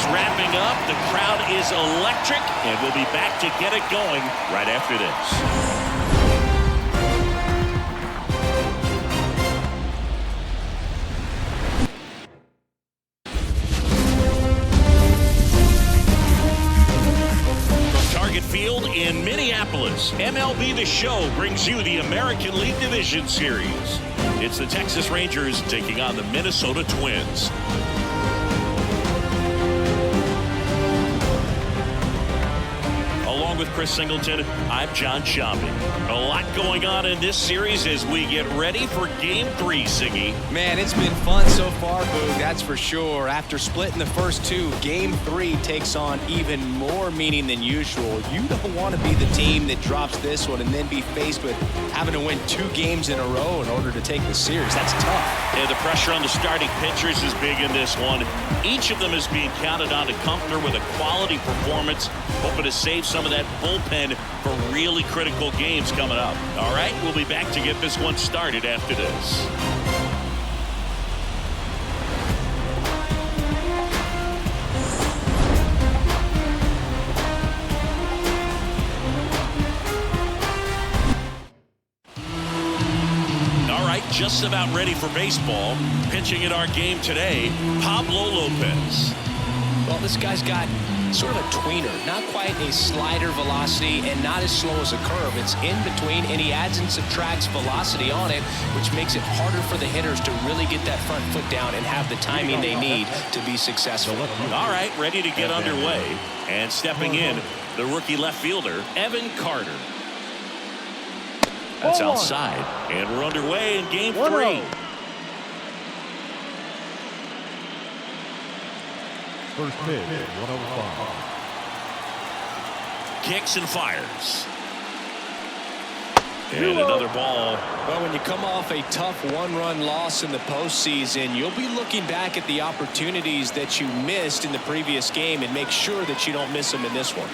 is wrapping up. The crowd is electric, and we'll be back to get it going right after this. Field in Minneapolis, MLB The Show brings you the American League Division Series. It's the Texas Rangers taking on the Minnesota Twins. Along with Chris Singleton, I'm John Sciambi. A lot going on in this series as we get ready for Game 3, Siggy. Man, it's been fun so far, Boog, that's for sure. After splitting the first two, Game 3 takes on even more meaning than usual. You don't want to be the team that drops this one and then be faced with having to win 2 games in a row in order to take the series. That's tough. Yeah, the pressure on the starting pitchers is big in this one. Each of them is being counted on to come through with a quality performance, hoping to save some of that bullpen for really critical games coming up. All right, we'll be back to get this one started after this. All right, just about ready for baseball. Pitching in our game today, Pablo Lopez. Well, this guy's got sort of a tweener, not quite a slider velocity and not as slow as a curve. It's in between, and he adds and subtracts velocity on it, which makes it harder for the hitters to really get that front foot down and have the timing they need to be successful. All right, ready to get underway. And stepping in, the rookie left fielder, Evan Carter. That's outside, and we're underway in Game 3. First pitch, 105. Kicks and fires. And another ball. Well, when you come off a tough one-run loss in the postseason, you'll be looking back at the opportunities that you missed in the previous game and make sure that you don't miss them in this one.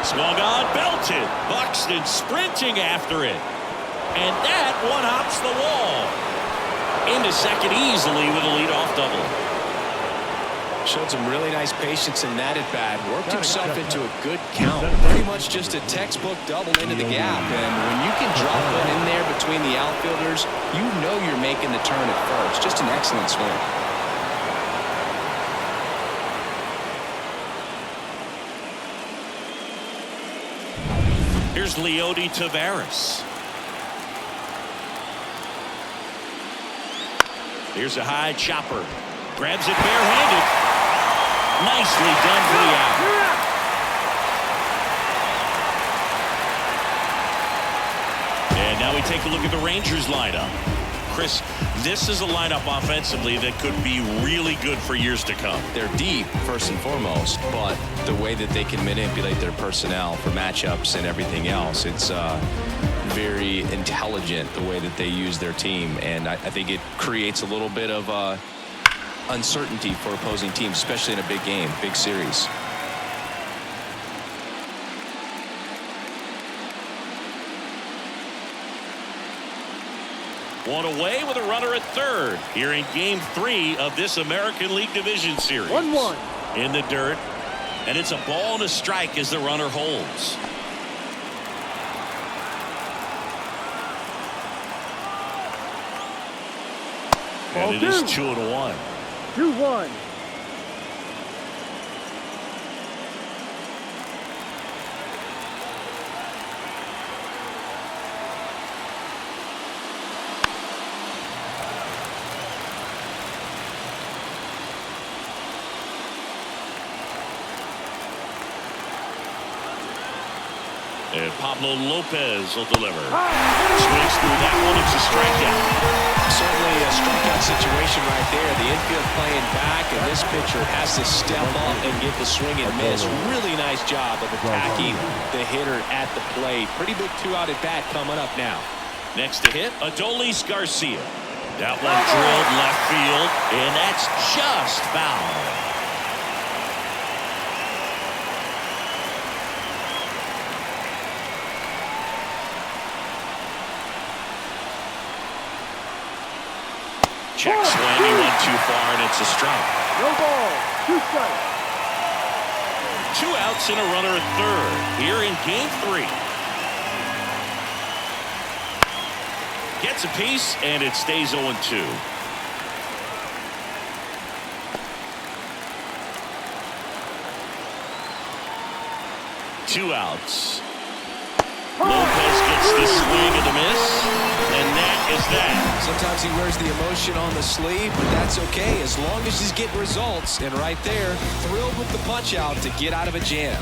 Swung on, belted. Buxton sprinting after it. And that one hops the wall. Into second easily with a leadoff double. Showed some really nice patience in that at-bat. Worked himself into a good count. Pretty much just a textbook double into the gap. And when you can drop one in there between the outfielders, you know you're making the turn at first. Just an excellent swing. Here's Leody Taveras. Here's a high chopper. Grabs it barehanded. Nicely done for the out. And now we take a look at the Rangers lineup. Chris, this is a lineup offensively that could be really good for years to come. They're deep, first and foremost, but the way that they can manipulate their personnel for matchups and everything else, it's very intelligent the way that they use their team, and I think it creates a little bit of uncertainty for opposing teams, especially in a big game, big series. One away with a runner at third here in Game 3 of this American League Division Series. 1-1. In the dirt, and it's a ball and a strike as the runner holds. And it is 2-1. 2-1. And Pablo Lopez will deliver. Swings through that one. It's a strikeout. Certainly a strikeout situation right there. The infield playing back, and this pitcher has to step up and get the swing and miss. Really nice job of attacking the hitter at the plate. Pretty big 2-out at bat coming up now. Next to hit, Adolis Garcia. That one drilled left field, and that's just foul. Check swing, he went too far, and it's a strike. No ball. 2 strikes. 2 outs and a runner at third here in game 3. Gets a piece, and it stays 0-2. Two outs. Lopez gets the swing and the miss, and that is that. Sometimes he wears the emotion on the sleeve, but that's okay as long as he's getting results. And right there, thrilled with the punch out to get out of a jam.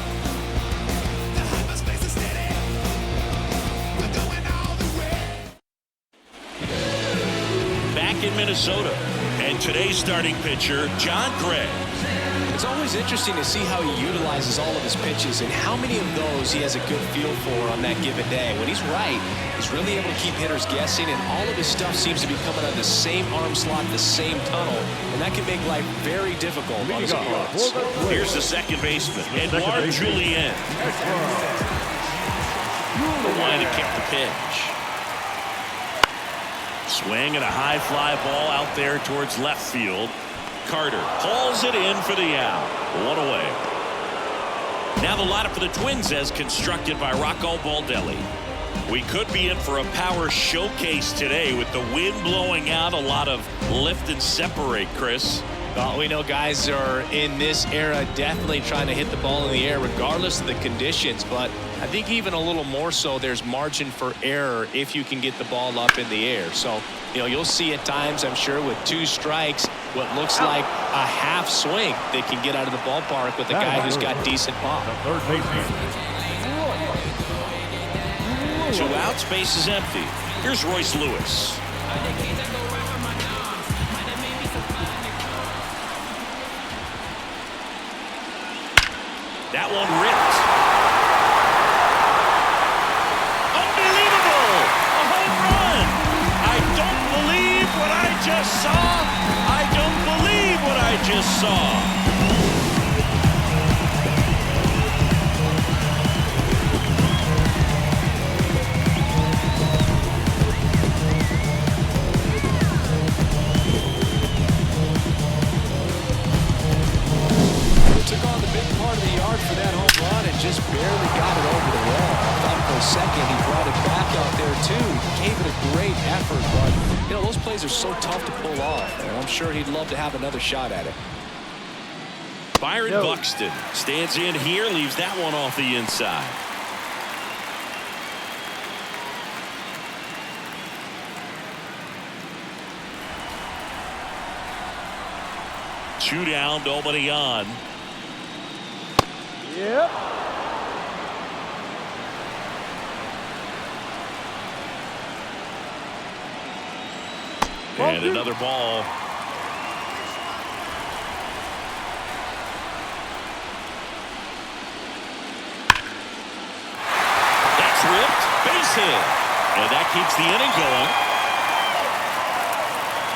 Back in Minnesota, and today's starting pitcher, John Gray. It's always interesting to see how he utilizes all of his pitches and how many of those he has a good feel for on that given day. When he's right, he's really able to keep hitters guessing, and all of his stuff seems to be coming out of the same arm slot, the same tunnel, and that can make life very difficult on his opponents. Here's the second baseman, Edouard Julien. The line to kick the pitch. Swing and a high fly ball out there towards left field. Carter hauls it in for the out. 1 away. Now the lineup for the Twins as constructed by Rocco Baldelli. We could be in for a power showcase today with the wind blowing out, a lot of lift and separate, Chris. Well, we know guys are in this era definitely trying to hit the ball in the air regardless of the conditions, but I think even a little more so there's margin for error if you can get the ball up in the air. So, you know, you'll see at times, I'm sure, with 2 strikes, what looks like a half swing that can get out of the ballpark with a guy who's got decent pop. Third baseman. 2 outs, base is empty. Here's Royce Lewis. That one ripped. Unbelievable! A home run! I don't believe what I just saw. I don't believe what I just saw. Took on the big part of the yard for that home run and just barely got it over the wall. I thought for a second he brought it back out there too. Gave it a great effort, but you know those plays are so tough to pull off. And I'm sure he'd love to have another shot at it. Byron Buxton stands in here, leaves that one off the inside. Two down, nobody on. Yep. And another ball. That's ripped. Base hit. And that keeps the inning going.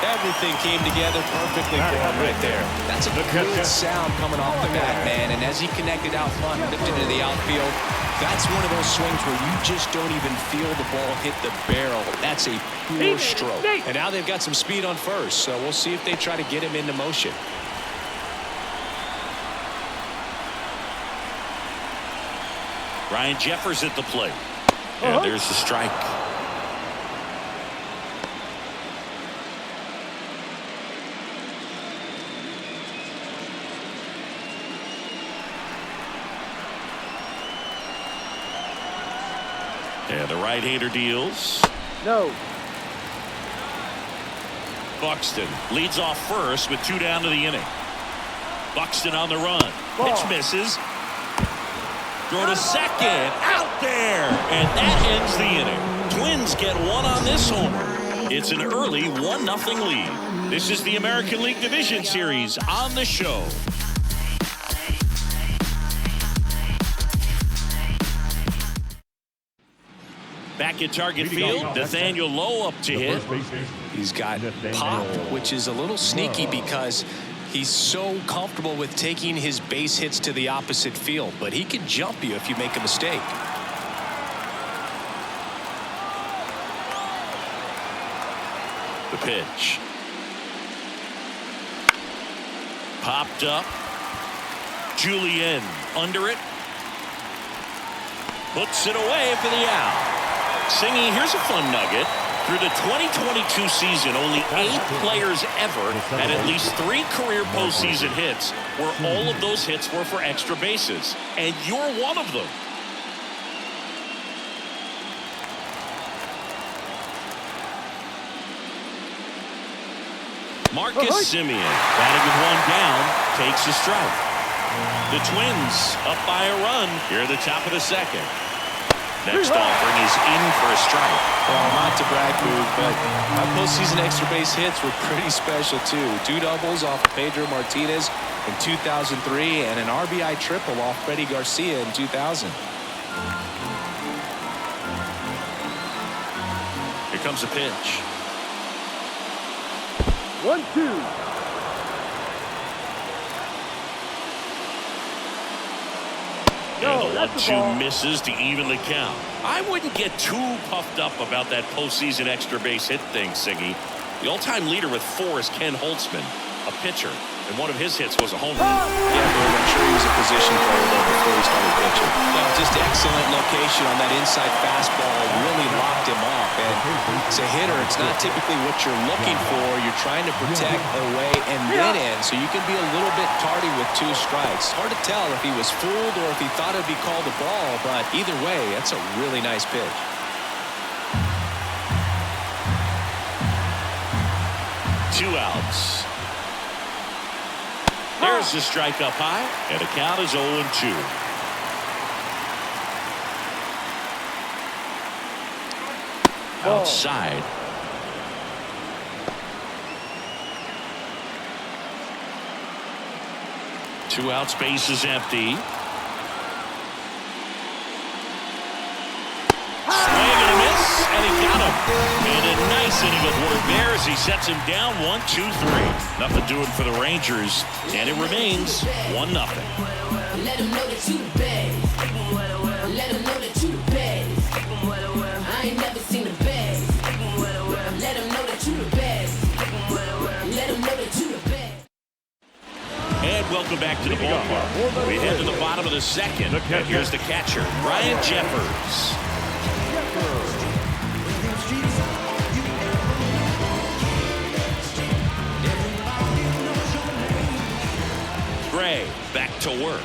Everything came together perfectly for him right there. That's a good sound coming off the bat, man. And as he connected out front and lifted into the outfield, that's one of those swings where you just don't even feel the ball hit the barrel. That's a pure stroke. And now they've got some speed on first, so we'll see if they try to get him into motion. Ryan Jeffers at the plate. And there's the strike. And the right-hander deals. No. Buxton leads off first with 2 down to the inning. Buxton on the run. Pitch misses. Throw to second. Out there. And that ends the inning. Twins get 1 on this homer. It's an early 1-0 lead. This is the American League Division Series on the show. Back at target field, Nathaniel Lowe up to hit. He's got pop, which is a little sneaky because he's so comfortable with taking his base hits to the opposite field, but he can jump you if you make a mistake. The pitch. Popped up. Julian under it. Puts it away for the out. Singy, here's a fun nugget. Through the 2022 season, only 8 players ever had at least 3 career postseason hits, where all of those hits were for extra bases. And you're one of them. Marcus Semien, batting with 1 down, takes a strike. The Twins up by a run here at the top of the second. Next offering is in for a strike. Well, not to brag, Boog, but my postseason extra base hits were pretty special, too. 2 doubles off of Pedro Martinez in 2003 and an RBI triple off Freddie Garcia in 2000. Here comes a pitch. 1-2. And the 1-2 misses to even the count. I wouldn't get too puffed up about that postseason extra base hit thing, Siggy. The all-time leader with 4 is Ken Holtzman, a pitcher, and one of his hits was a home run. Yeah, Boog, I'm sure he was a position player though before he started pitching. Well, just excellent location on that inside fastball, really locked him off. And as a hitter, it's not typically what you're looking for. You're trying to protect away and then in, so you can be a little bit tardy with 2 strikes. Hard to tell if he was fooled or if he thought it'd be called a ball, but either way, that's a really nice pitch. Two outs. There's the strike up high, and the count is 0-2. Outside. Two outs, base is empty. Swing and a miss, and he got him. And a nice inning of work there as he sets him down 1-2-3. Nothing doing for the Rangers, and it remains 1-0. Let him know that you the best. Let him know that you the best. I ain't never seen the best. Let him know that you the best. Let him know that you the best. And welcome back to the ballpark. We head to the bottom of the second. And here's the catcher, Ryan Jeffers. Gray back to work.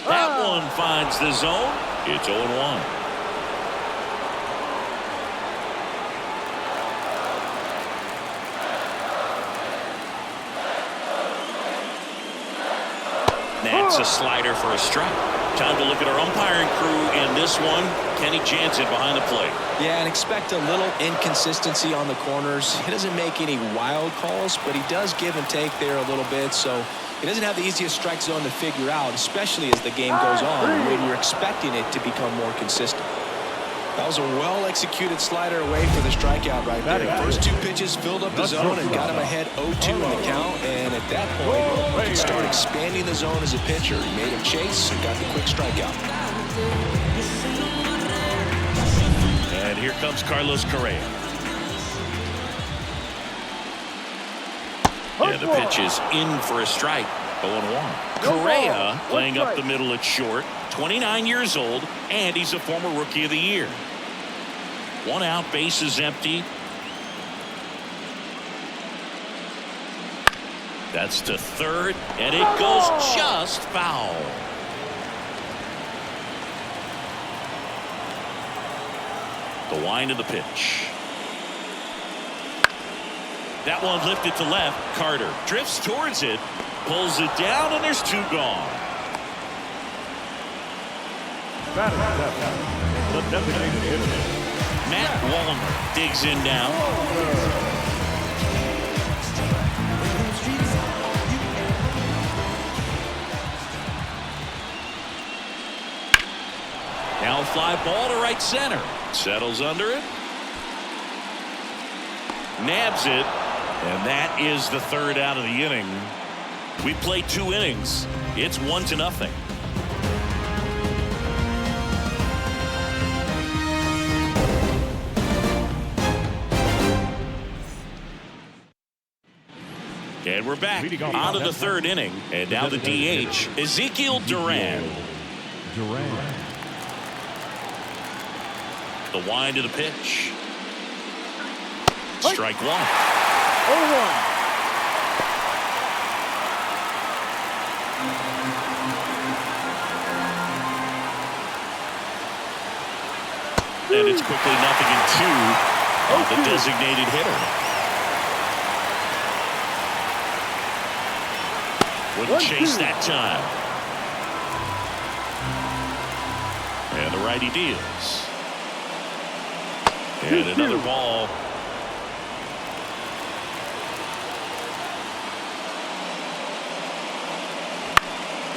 That one finds the zone. It's 0-1. That's a slider for a strike. Time to look at our umpiring crew in this one. Kenny Jansen behind the plate. Yeah, and expect a little inconsistency on the corners. He doesn't make any wild calls, but he does give and take there a little bit, so he doesn't have the easiest strike zone to figure out, especially as the game goes on when you're expecting it to become more consistent. That was a well-executed slider away for the strikeout right there. First 2 pitches filled up the zone and got him ahead 0-2 in the count, and at that point, he could start expanding the zone as a pitcher. He made him chase and got the quick strikeout. And here comes Carlos Correa. And the pitch is in for a strike. 0-1. Correa playing up the middle at short. 29 years old, and he's a former Rookie of the Year. 1 out, base is empty. That's to third, and it goes just foul. The wind of the pitch. That one lifted to left. Carter drifts towards it, pulls it down, and there's 2 gone. The designated hitter. Matt Wallner digs in now. Now fly ball to right center. Settles under it. Nabs it. And that is the 3rd out of the inning. We played 2 innings. It's 1-0. And we're back on to the third inning. And now the DH, Ezekiel Duran. The wind of the pitch. Strike one. 0-1. And it's quickly 0-2 on the designated hitter. Wouldn't chase that time. And the righty deals. And another ball.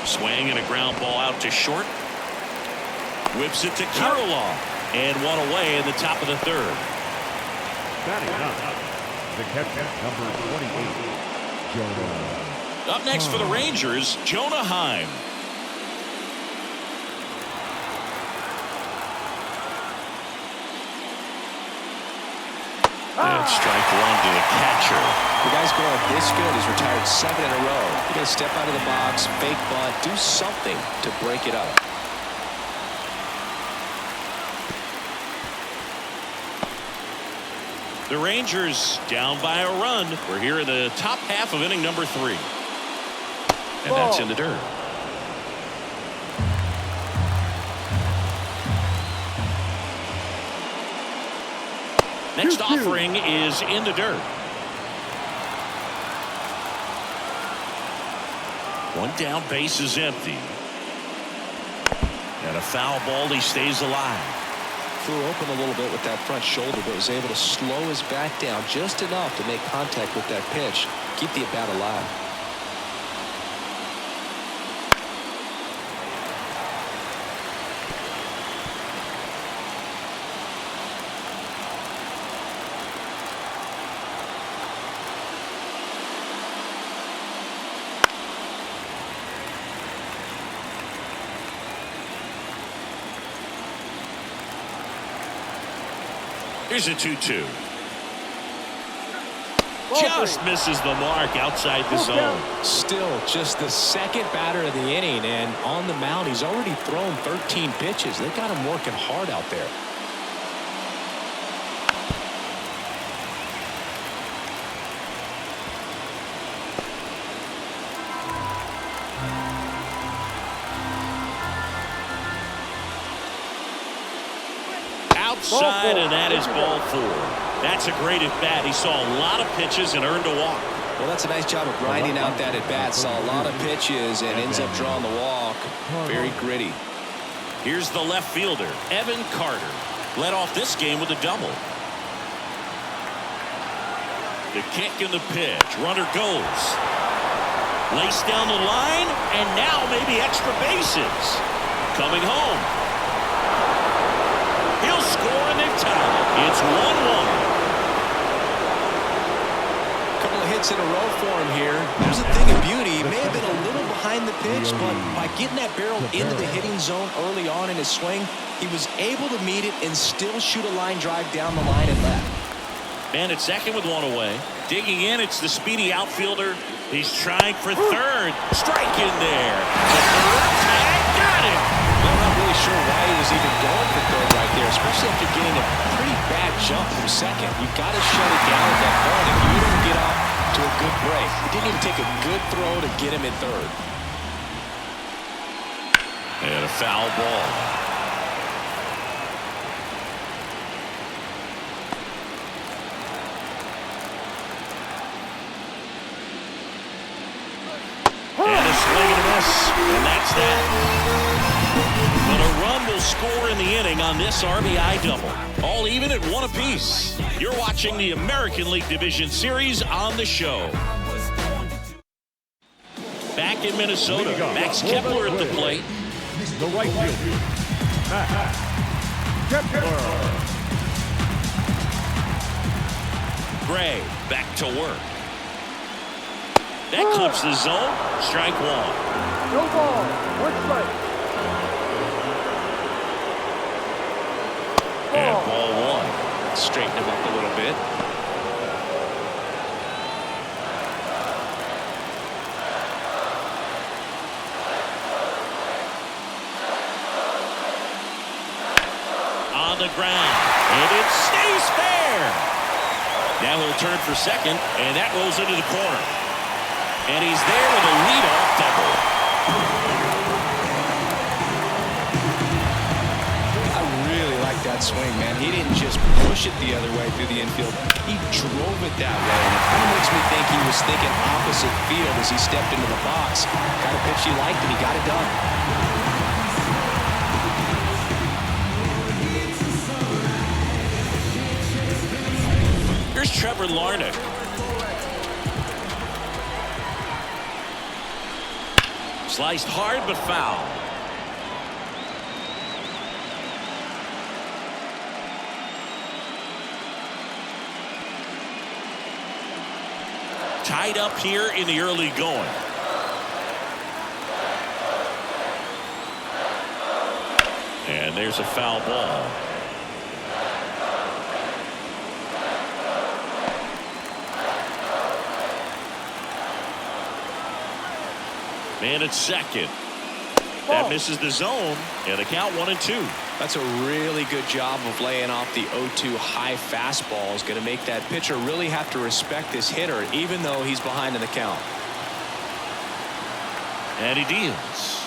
Swing and a ground ball out to short. Whips it to Kirilloff. And one away in the top of the third. Batting up, the catcher, number 28, Jonah. Up next for the Rangers, Jonah Heim. And strike one to the catcher. The guy's going this good. He's retired 7 in a row. You got to step out of the box, fake bunt, do something to break it up. The Rangers down by a run. We're here in the top half of inning number 3. And that's in the dirt. Next offering is in the dirt. One down, base is empty. And a foul ball, he stays alive. Flew open a little bit with that front shoulder, but was able to slow his back down just enough to make contact with that pitch. Keep the at-bat alive. Here's a 2-2. Just misses the mark outside the zone. Still just the second batter of the inning, and on the mound he's already thrown 13 pitches. They got him working hard out there. Outside, and that is ball 4. That's a great at-bat. He saw a lot of pitches and earned a walk. Well, that's a nice job of grinding out that at-bat. Saw a lot of pitches and ends up drawing the walk. Very gritty. Here's the left fielder, Evan Carter. Led off this game with a double. The kick and the pitch. Runner goes. Laced down the line, and now maybe extra bases. Coming home. He'll score, and they've tied it. It's 1-1. Couple of hits in a row for him here. There's a thing of beauty. He may have been a little behind the pitch, but by getting that barrel into the hitting zone early on in his swing, he was able to meet it and still shoot a line drive down the line and left. Man at second with one away. Digging in, it's the speedy outfielder. He's trying for third. Strike in there. The third tag, got it. I'm not really sure why he was even going for third right there, especially after getting a pretty bad jump from second. You've got to shut it down at that point if you don't get off to a good break. He didn't even take a good throw to get him in third. And a foul ball. And a swing and a miss. And that's that. But a run will score in the inning on this RBI double. All even at 1 apiece. You're watching the American League Division Series on the show. Back in Minnesota, Max Kepler at the plate. The right fielder, Max Kepler. Gray back to work. That clips the zone. Strike one. No ball, 1 strike. And ball 1. Straighten him up a little bit. the ground. And it stays fair. Now he'll turn for second, and that rolls into the corner. And he's there with a leadoff double. I really like that swing, man. He didn't just push it the other way through the infield. He drove it that way. And it kind of makes me think he was thinking opposite field as he stepped into the box. Got a pitch he liked, and he got it done. Here's Trevor Larnach. Sliced hard but foul. Tied up here in the early going. And there's a foul ball. Man at second. That misses the zone, and the count 1-2. That's a really good job of laying off the 0-2 high fastball. Is going to make that pitcher really have to respect this hitter, even though he's behind in the count. And he deals.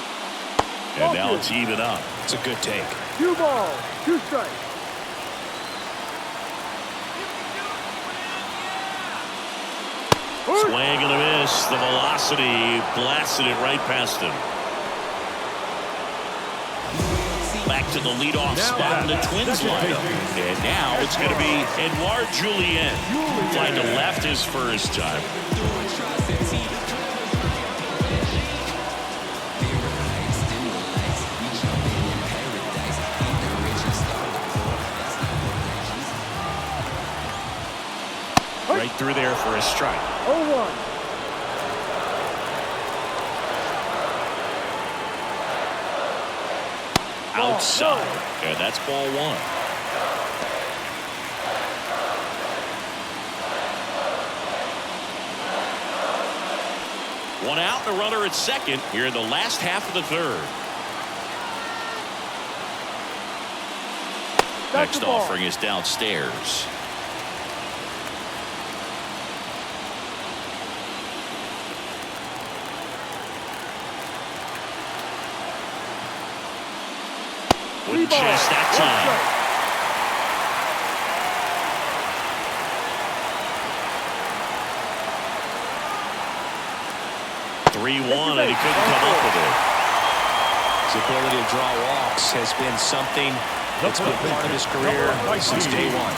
And now it's even up. It's a good take. 2 balls, 2 strikes. Swing and a miss. The velocity blasted it right past him. Back to the leadoff spot in the Twins lineup. And now it's going to be Edouard Julien. Flying to left his first time. Right through there for a strike. 0-1. Outside, and that's ball 1. One out and a runner at second here in the last half of the third. Next offering is downstairs. Wouldn't chase that time. 3-1, and he couldn't come up with it. His ability to draw walks has been something that's been part of his career since day one.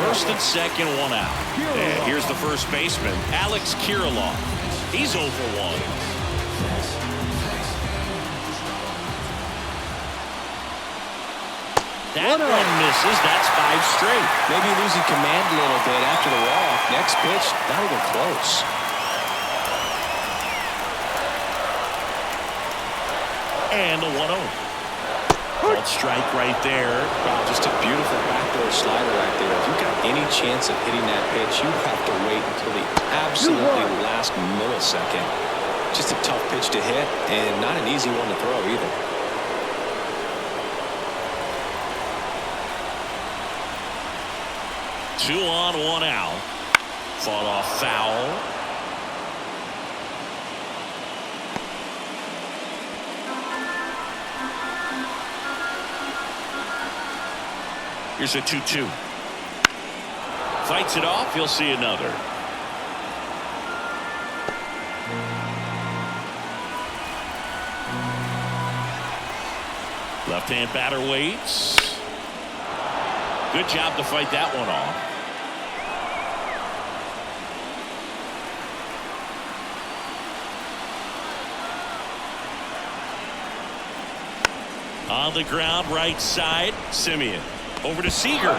First and second, 1 out. And here's the first baseman, Alex Kirilloff. He's 0 for 1. That one misses. That's 5 straight. Maybe losing command a little bit after the walk. Next pitch, not even close. And the 1-0. Called strike right there. Wow, just a beautiful backdoor slider right there. If you've got any chance of hitting that pitch, you have to wait until the absolutely last millisecond. Just a tough pitch to hit, and not an easy one to throw either. Two on, 1 out. Fought off foul. Here's a 2-2. Fights it off. You'll see another. Left-hand batter waits. Good job to fight that one off. On the ground, right side, Semien. Over to Seager.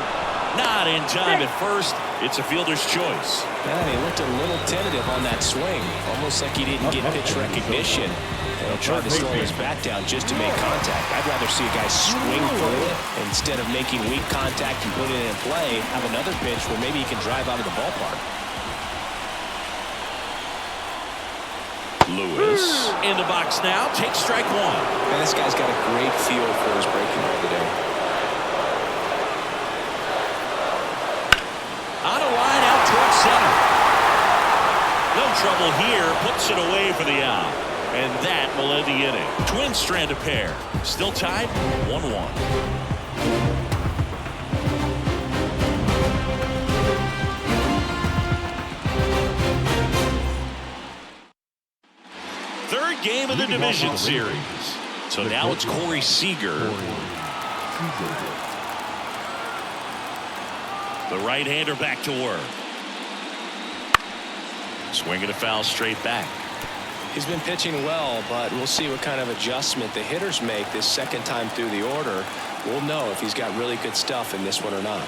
Not in time at first. It's a fielder's choice. Man, he looked a little tentative on that swing. Almost like he didn't get pitch recognition. And he tried to slow his bat down just to make contact. I'd rather see a guy swing through it instead of making weak contact and putting it in play. Have another pitch where maybe he can drive out of the ballpark. Lewis in the box now. Takes strike 1. Man, this guy's got a great feel for his breaking ball today. trouble here, puts it away for the out. And that will end the inning. Twins strand a pair. Still tied 1-1. Third game of the division series. So now it's Corey Seager. The right-hander back to work. Swinging a foul straight back. He's been pitching well, but we'll see what kind of adjustment the hitters make this second time through the order. We'll know if he's got really good stuff in this one or not.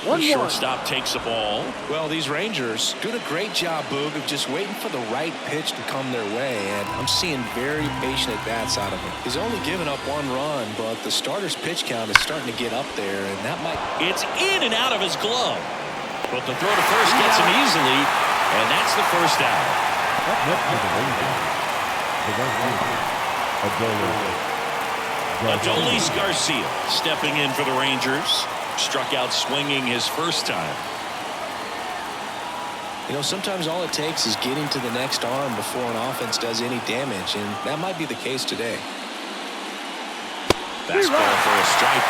The shortstop takes the ball. Well, these Rangers doing a great job, Boog, of just waiting for the right pitch to come their way, and I'm seeing very patient at-bats out of him. He's only given up 1 run, but the starter's pitch count is starting to get up there, and that might... It's in and out of his glove. But the throw to first gets him easily, and that's the first out. Adolis Garcia stepping in for the Rangers. Struck out swinging his first time. You know, sometimes all it takes is getting to the next arm before an offense does any damage, and that might be the case today. Fastball for a strike.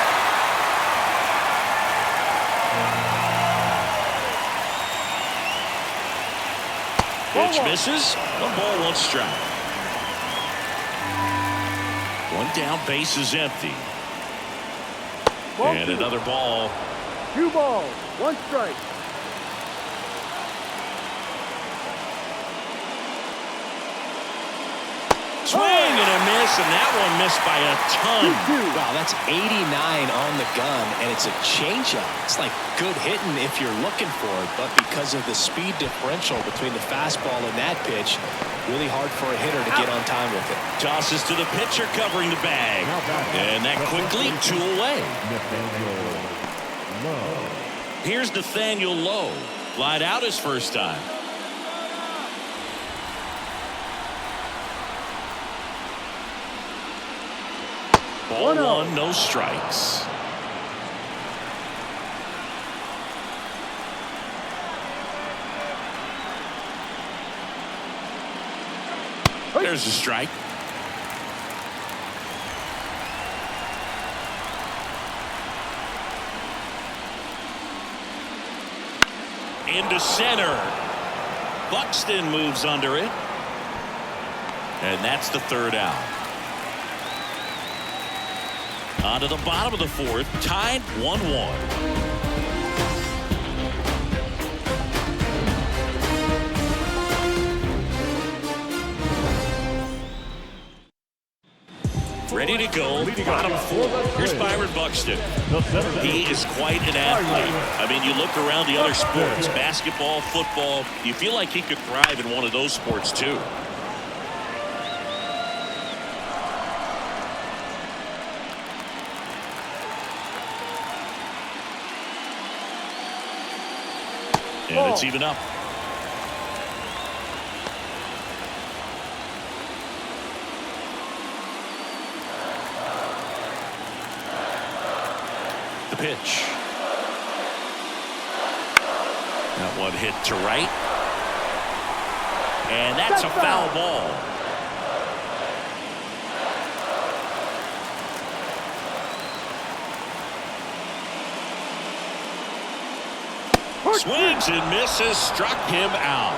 Pitch misses. 1 ball, 1 strike. 1 down, base is empty. And another ball. 2 balls, 1 strike. Swing and a miss, and that one missed by a ton. Wow, that's 89 on the gun, and it's a changeup. It's like good hitting if you're looking for it, but because of the speed differential between the fastball and that pitch, really hard for a hitter to get on time with it. Tosses to the pitcher covering the bag. And that quickly 2 away. Here's Nathaniel Lowe. Flied out his first time. Ball 1, no strikes. There's a strike. Into center. Buxton moves under it. And that's the 3rd out. On to the bottom of the 4th, tied 1-1. Ready to go, bottom 4. Here's Byron Buxton. He is quite an athlete. I mean, you look around the other sports, basketball, football, you feel like he could thrive in one of those sports too. And it's even up. The pitch. That one hit to right. And that's a foul ball. Swings and misses, struck him out.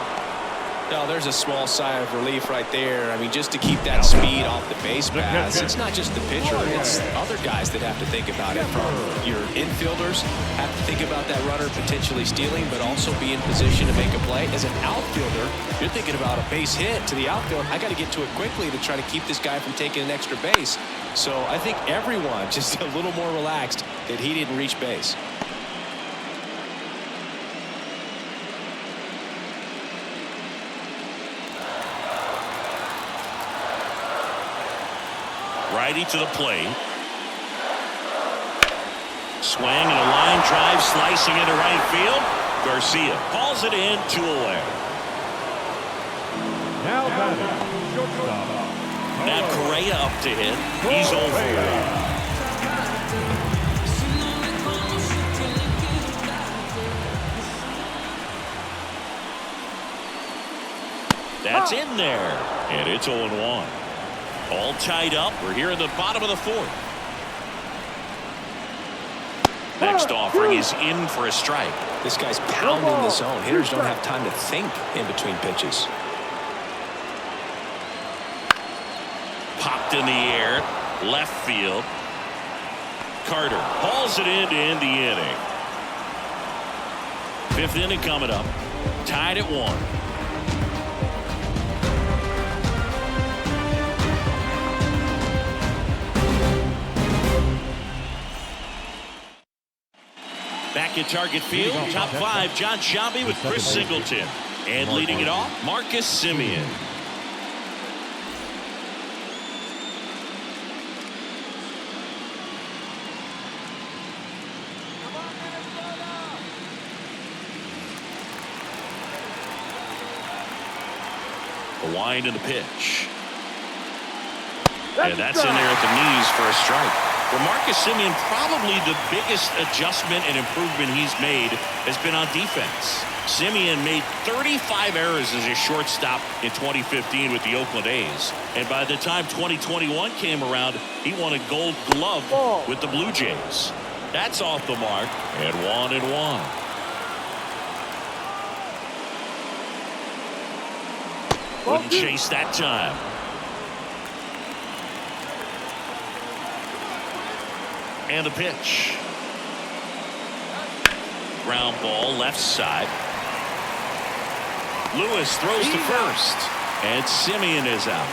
Now there's a small sigh of relief right there. I mean, just to keep that speed off the base paths. It's not just the pitcher, it's other guys that have to think about it. From your infielders have to think about that runner potentially stealing, but also be in position to make a play. As an outfielder, you're thinking about a base hit to the outfield. I got to get to it quickly to try to keep this guy from taking an extra base. So I think everyone just a little more relaxed that he didn't reach base. Righty to the plate. Swing and a line drive slicing into right field. Garcia calls it in, 2 away. Now batting, shortstop. Now Correa up to hit. He's over. That's in there. And it's 0-1. All tied up. We're here in the bottom of the fourth. Next offering is in for a strike. This guy's pounding the zone. Hitters don't have time to think in between pitches. Popped in the air. Left field. Carter hauls it in to end the inning. Fifth inning coming up. Tied at 1. Back at target field, top 5, John Sciambi with Chris Singleton. And leading it off, Marcus Semien. The wind and the pitch. And that's in there at the knees for a strike. For Marcus Semien, probably the biggest adjustment and improvement he's made has been on defense. Semien made 35 errors as a shortstop in 2015 with the Oakland A's. And by the time 2021 came around, he won a Gold Glove with the Blue Jays. That's off the mark, and 1-1. Wouldn't chase that time. And the pitch. Ground ball left side. Lewis throws to first. And Semien is out.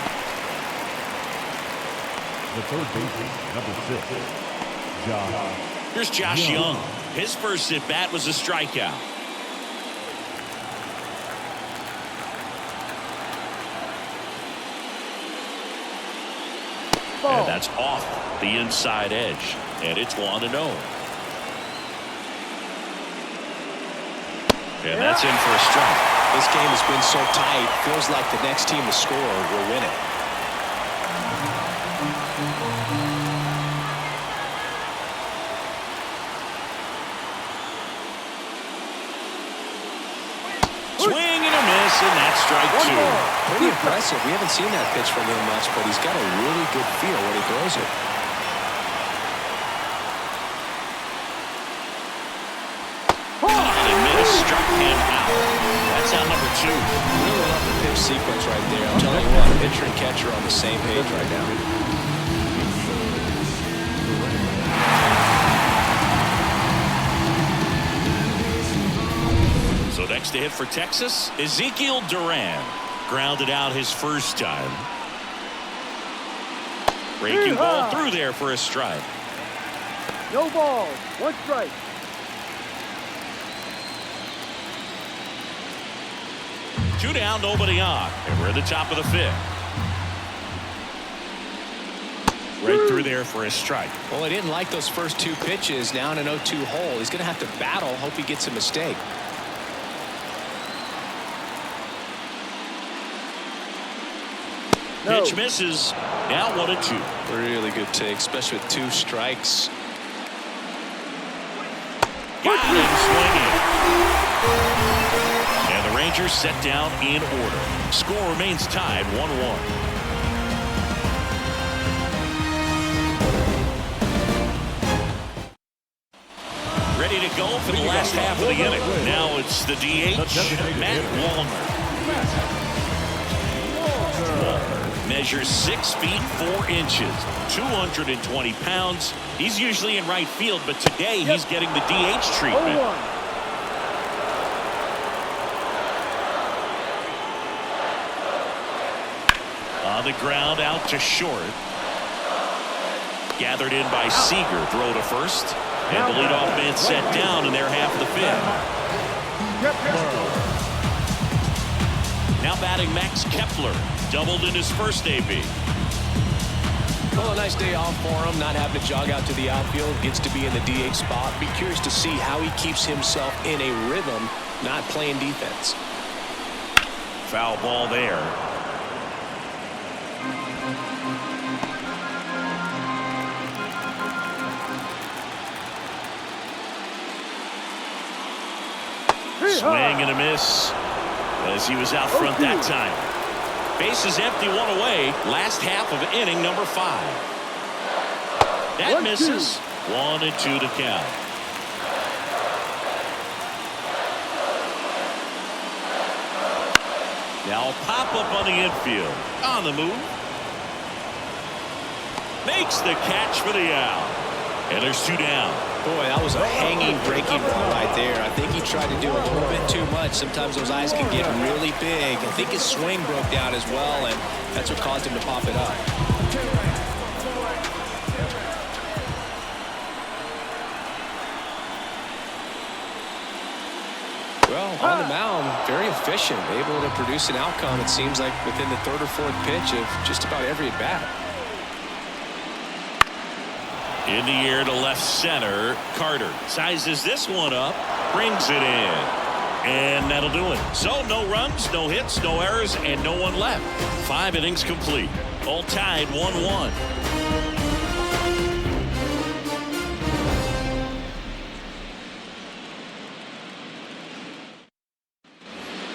The third baseman, number 6, Josh. Here's Josh Young. His first at bat was a strikeout. And that's off the inside edge. And it's 1-0. And that's in for a strike. This game has been so tight. Feels like the next team to score will win it. Swing and a miss, and that's strike 2. Pretty impressive. We haven't seen that pitch from him much, but he's got a really good feel when he throws it. And miss, struck him out. That's out number 2. Really love the pitch sequence right there. I'm telling you what, pitcher and catcher on the same page right now. So next to hit for Texas, Ezekiel Duran. Grounded out his first time. Breaking ball through there for a strike. No ball, 1 strike. Two down, nobody on. And we're at the top of the 5th. Right through there for a strike. Well, I didn't like those first 2 pitches. Now in an 0-2 hole. He's going to have to battle. Hope he gets a mistake. No. Pitch misses. Now 1-2. Really good take, especially with 2 strikes. Got him swinging. And the Rangers set down in order. Score remains tied 1-1. Ready to go for the last half of the inning. Now it's the DH, Matt Wallner. Measures 6 feet 4 inches, 220 pounds. He's usually in right field, but today he's getting the DH treatment. On the ground, out to short. Gathered in by Seager, throw to first. And the leadoff man set down in their half of the 5th. Now batting Max Kepler. Doubled in his first AB. Well, a nice day off for him, not having to jog out to the outfield. Gets to be in the DH spot. Be curious to see how he keeps himself in a rhythm, not playing defense. Foul ball there. Swing and a miss as he was out front that time. Bases empty, one away. Last half of inning number 5. That misses. 1-2 to count. Now a pop-up on the infield. On the move. Makes the catch for the out. And there's 2 down. Boy, that was a hanging, breaking ball right there. I think he tried to do a little bit too much. Sometimes those eyes can get really big. I think his swing broke down as well, and that's what caused him to pop it up. Well, on the mound, very efficient, able to produce an outcome, it seems like, within the 3rd or 4th pitch of just about every at-bat. In the air to left center. Carter sizes this one up, brings it in, and that'll do it. So no runs, no hits, no errors, and no one left. 5 innings complete. All tied 1-1.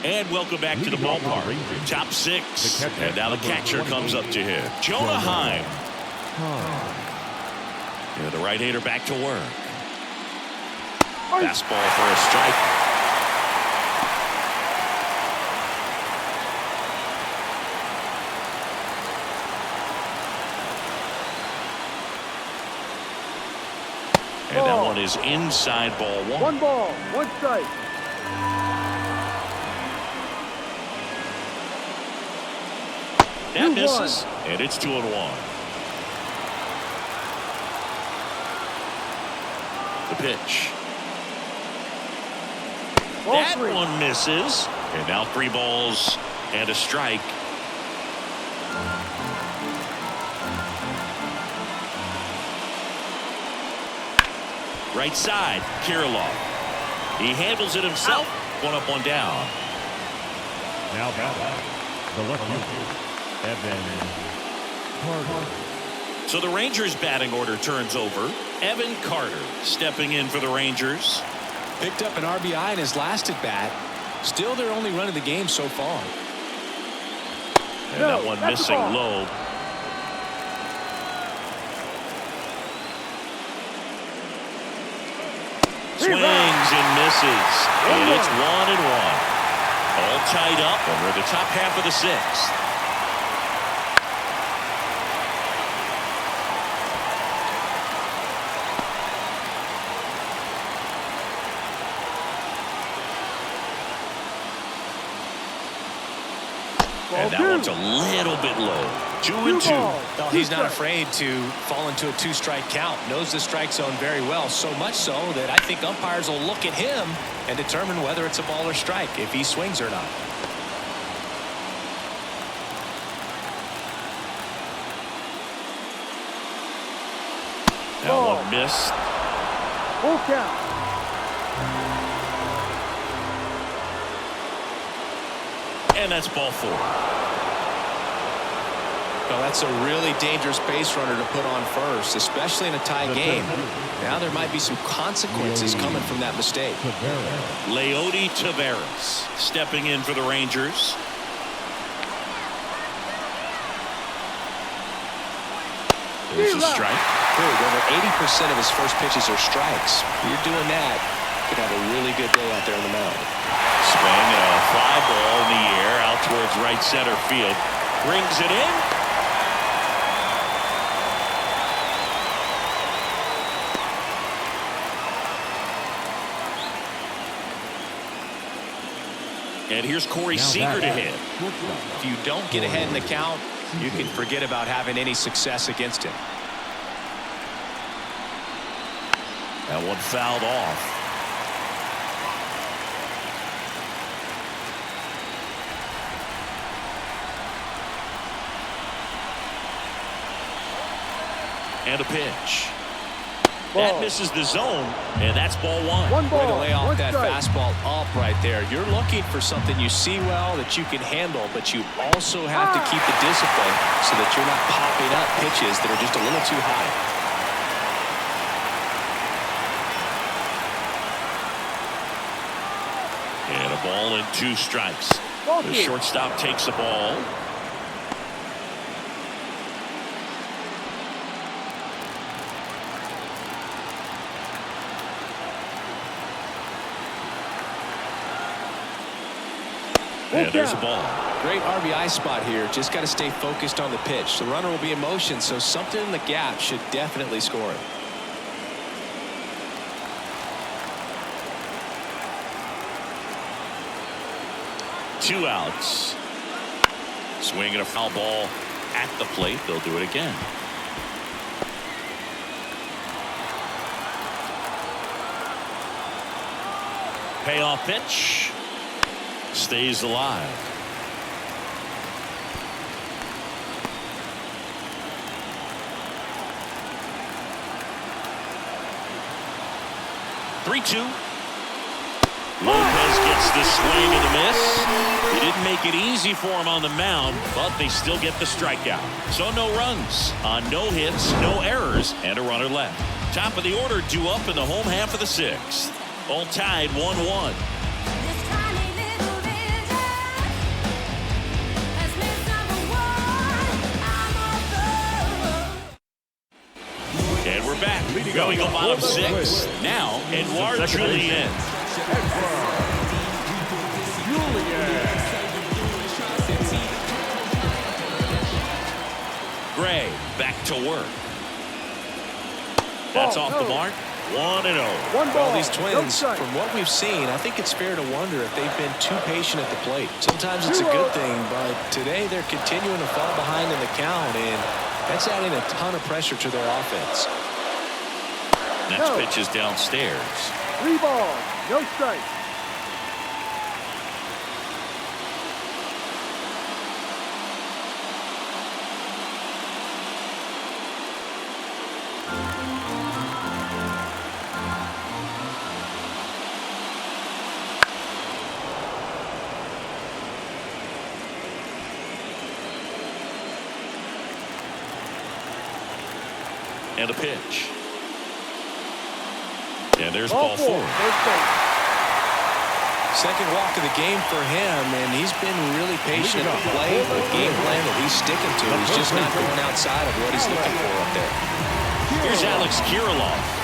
And welcome back to the ballpark. Top 6. And now the catcher comes up to him. Jonah Heim. Yeah, the right-hander back to work. Fastball for a strike. And that one is inside, ball 1. 1 ball, 1 strike. That misses, and it's 2-1. The pitch. That one misses. And now 3 balls and a strike. Right side, Kirilov. He handles it himself. 1 up, 1 down. Now batting, the left fielder, Evan Carter. So the Rangers batting order turns over. Evan Carter stepping in for the Rangers. Picked up an RBI in his last at bat. Still their only run of the game so far. And that one missing low. Swings and misses. And it's 1-1. All tied up over the top half of the 6th. And that one's a little bit low. 2-2. Well, he's not afraid to fall into a 2-strike count. Knows the strike zone very well. So much so that I think umpires will look at him and determine whether it's a ball or strike, if he swings or not. That one missed. Full count. And that's ball 4. Well, that's a really dangerous base runner to put on first, especially in a tie game. Now there might be some consequences coming from that mistake. Leody Taveras stepping in for the Rangers. There's a strike. Good. Over 80% of his first pitches are strikes. You're doing that, could have a really good day out there on the mound. Swing and a fly ball in the air out towards right center field. Brings it in. And here's Corey Seager to hit. If you don't get ahead in the count, you can forget about having any success against him. That one fouled off. And a pitch. That misses the zone, and that's ball 1. Way to lay off that fastball up right there. You're looking for something you see well that you can handle, but you also have to keep the discipline so that you're not popping up pitches that are just a little too high. And a ball and 2 strikes. The shortstop takes the ball. And there's a ball. Great RBI spot here. Just got to stay focused on the pitch. The runner will be in motion, so something in the gap should definitely score it. Two outs. Swinging a foul ball at the plate. They'll do it again. Payoff pitch. Stays alive. Three-two. Lopez gets the swing and the miss. He didn't make it easy for him on the mound, but they still get the strikeout. So no runs on no hits, no errors, and a runner left. Top of the order due up in the home half of the sixth. All tied 1-1. And we're back. Going up bottom six. Now, Edouard Julien. Gray back to work. That's off the mark. 1-0. Well, these Twins, from what we've seen, I think it's fair to wonder if they've been too patient at the plate. Sometimes it's a good thing, but today they're continuing to fall behind in the count, and that's adding a ton of pressure to their offense. Next pitch is downstairs. 3 balls, no strikes. And a pitch. And there's ball four. Second walk of the game for him, and he's been really patient at the plate. The game plan that he's sticking to, he's just not going outside of what he's looking for up there. Here's Alex Kirilloff.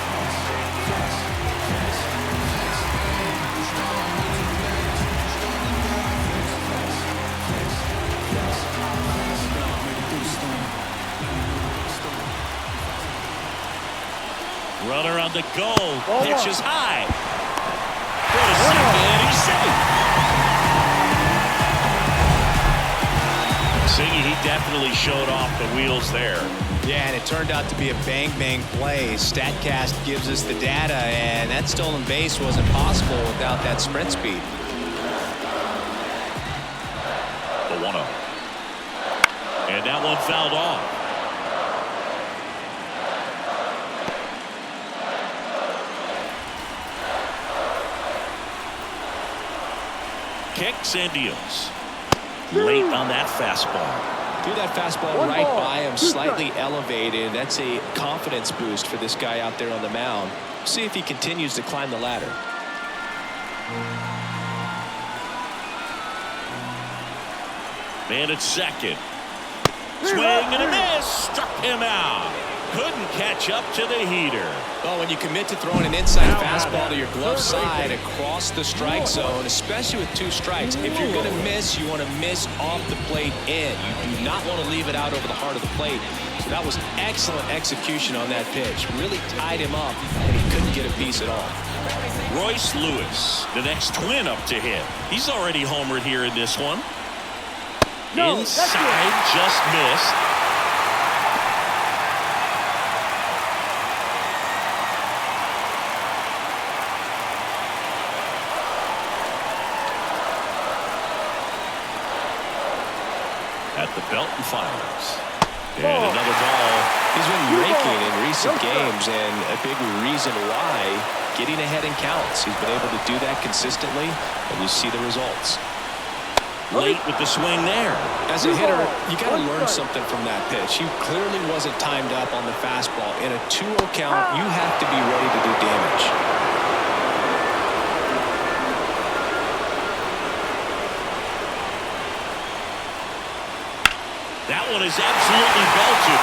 Runner on the go. Pitch is high. Go to second. He's safe. Siggy, he definitely showed off the wheels there. Yeah, and it turned out to be a bang-bang play. StatCast gives us the data, and that stolen base wasn't possible without that sprint speed. The 1-0. And that one fouled off. Kicks and deals. Late on that fastball. Threw that fastball right by him, slightly elevated. That's a confidence boost for this guy out there on the mound. See if he continues to climb the ladder. Man at second. Swing and a miss. Struck him out. Couldn't catch up to the heater. Well, when you commit to throwing an inside fastball to your glove side across the strike zone, especially with 2 strikes, if you're going to miss, you want to miss off the plate in. You do not want to leave it out over the heart of the plate. So that was excellent execution on that pitch. Really tied him up, and he couldn't get a piece at all. Royce Lewis, the next Twin up to hit. He's already homered here in this one. Inside, just missed. At the belt and fires. And another ball. He's been raking in recent games, and a big reason why, getting ahead in counts. He's been able to do that consistently, and you see the results. Late with the swing there. As a hitter, you got to learn something from that pitch. He clearly wasn't timed up on the fastball. In a 2-0 count, you have to be ready to do damage. That one is absolutely belted.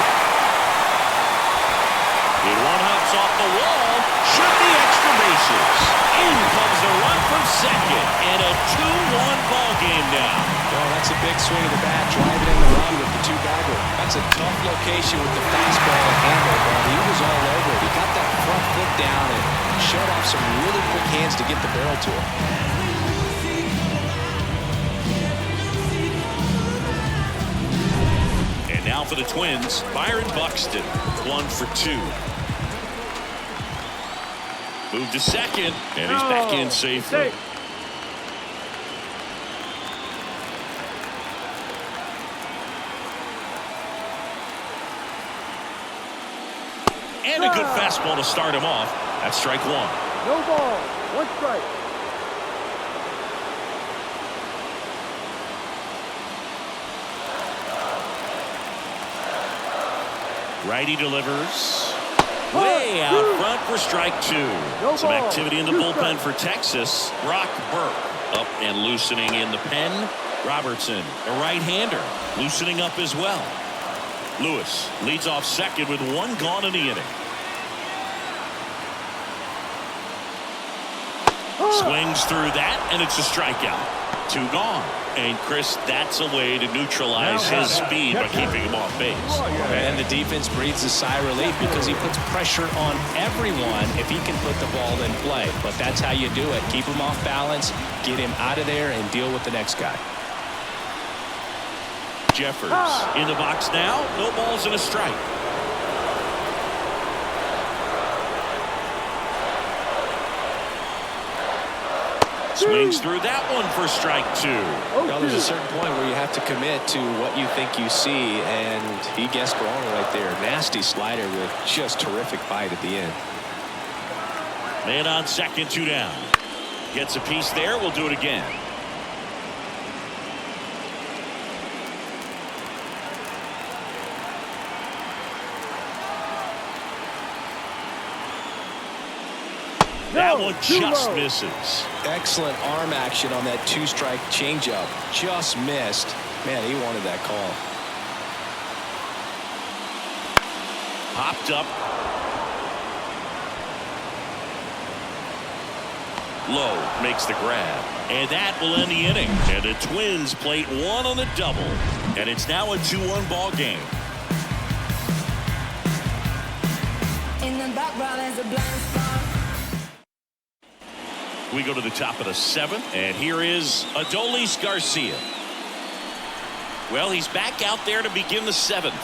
And one hops off the wall. Should be extra bases. In comes the run from second. And a 2-1 ball game now. Well, that's a big swing of the bat, driving in the run with the two-bagger. That's a tough location with the fastball and handle, but he was all over it. He got that front foot down and showed off some really quick hands to get the barrel to it. And now for the Twins, Byron Buxton, 1 for 2. Move to second, and he's back in safely. And a good fastball to start him off. That's strike 1. No ball. 1 strike. Righty delivers. Way out front for strike 2. Some activity in the bullpen for Texas. Brock Burke up and loosening in the pen. Robertson, a right-hander, loosening up as well. Lewis leads off second with 1 gone in the inning. Swings through that, and it's a strikeout. 2 gone. And, Chris, that's a way to neutralize his speed by keeping him off base. And the defense breathes a sigh of relief because he puts pressure on everyone if he can put the ball in play. But that's how you do it. Keep him off balance, get him out of there, and deal with the next guy. Jeffers in the box now. No balls and a strike. Swings through that one for strike 2. Well, there's a certain point where you have to commit to what you think you see, and he guessed wrong right there. Nasty slider with just terrific bite at the end. Man on second, 2 down. Gets a piece there. We'll do it again. That one just misses. Excellent arm action on that 2-strike changeup. Just missed. Man, he wanted that call. Popped up. Low makes the grab. And that will end the inning. And the Twins plate 1 on the double. And it's now a 2-1 ball game. In the background is a blind spot. We go to the top of the 7th, and here is Adolis Garcia. Well, he's back out there to begin the 7th.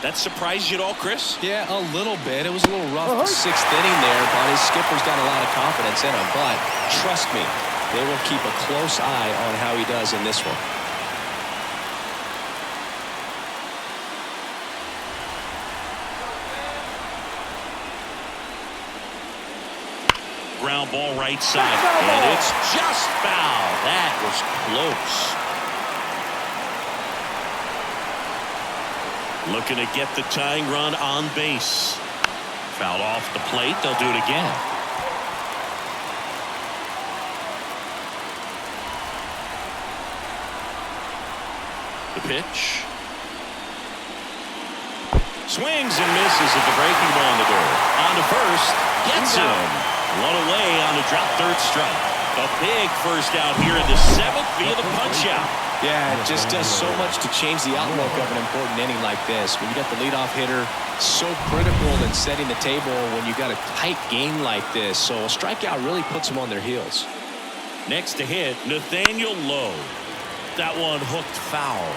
That surprised you at all, Chris? Yeah, a little bit. It was a little rough 6th inning there, but his skipper's got a lot of confidence in him. But trust me, they will keep a close eye on how he does in this one. Ground ball right side, and it's just foul. That was close. Looking to get the tying run on base. Fouled off the plate. They'll do it again. The pitch. Swings and misses at the breaking ball on the door. On to first. Gets him. 1 away on the drop 3rd strike. A big first out here in the 7th via the punch out. Yeah, it just does so much to change the outlook of an important inning like this. When you got the leadoff hitter, so critical in setting the table when you got a tight game like this. So a strikeout really puts them on their heels. Next to hit, Nathaniel Lowe. That one hooked foul.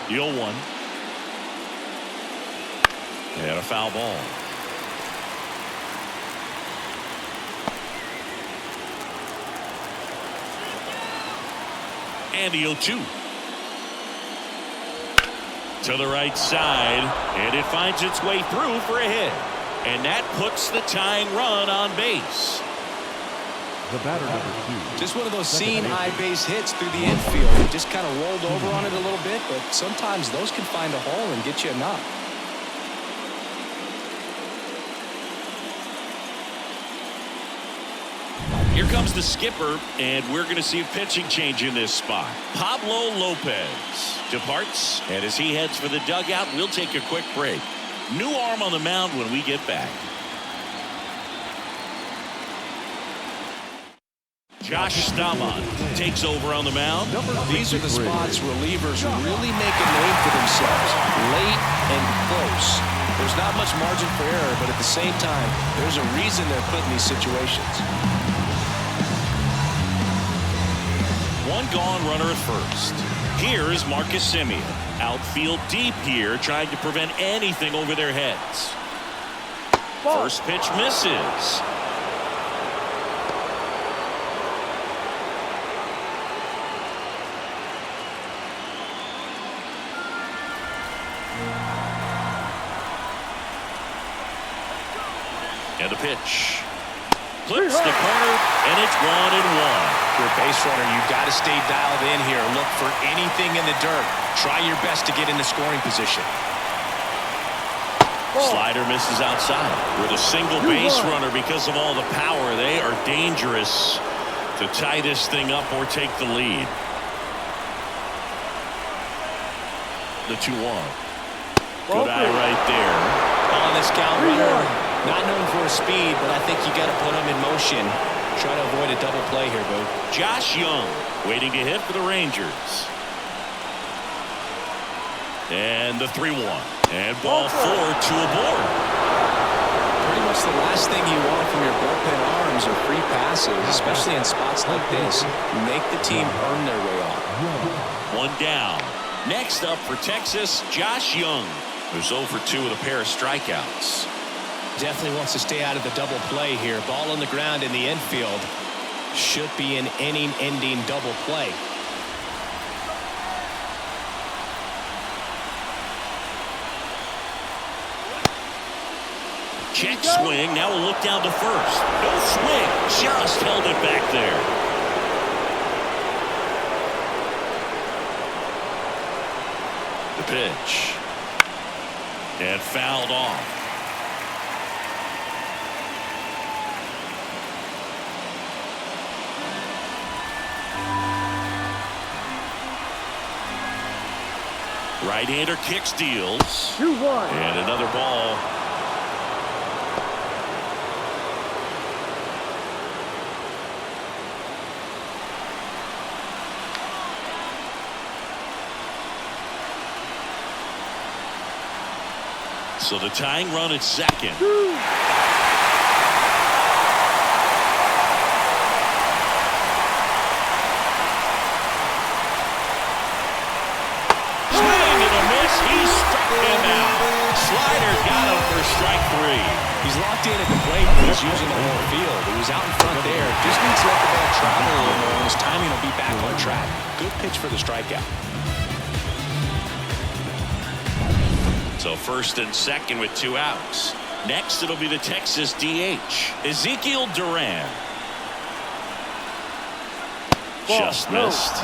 The 0-1. And a foul ball. And the 0-2. To the right side, and it finds its way through for a hit. And that puts the tying run on base. The batter, number 2. Just one of those seeing eye base hits through the infield. It just kind of rolled over on it a little bit, but sometimes those can find a hole and get you a knock. Here comes the skipper, and we're going to see a pitching change in this spot. Pablo Lopez departs, and as he heads for the dugout, we'll take a quick break. New arm on the mound when we get back. Josh Stamon takes over on the mound. These are the spots relievers really make a name for themselves. Late and close. There's not much margin for error, but at the same time, there's a reason they're put in these situations. One gone, runner at first. Here is Marcus Semien. Outfield deep here, trying to prevent anything over their heads. First pitch misses. And the pitch. Clips the corner, and it's 1-1. You're a base runner. You've got to stay dialed in here. Look for anything in the dirt. Try your best to get in the scoring position. Slider misses outside. With a single base runner, because of all the power, they are dangerous to tie this thing up or take the lead. The 2-1. Good eye right there. On this count, runner. Not known for his speed, but I think you got to put him in motion. Try to avoid a double play here, Boo. Josh Young waiting to hit for the Rangers. And the 3-1. And ball 4 to a board. Pretty much the last thing you want from your bullpen arms are free passes, especially in spots like this. Make the team earn their way off. One down. Next up for Texas, Josh Young, who's 0 for 2 with a pair of strikeouts. Definitely wants to stay out of the double play here. Ball on the ground in the infield. Should be an inning-ending double play. Check swing. Now we'll look down to first. No swing. Just held it back there. The pitch. And fouled off. Right-hander kicks, deals. 2-1. And another ball. So the tying run at second. Slider got him for strike 3. He's locked in at the plate. He's using the whole field. He was out in front there. Just needs to let the ball travel a little more, and his timing will be back on track. Good pitch for the strikeout. So first and second with 2 outs. Next, it'll be the Texas DH, Ezekiel Duran. Just missed.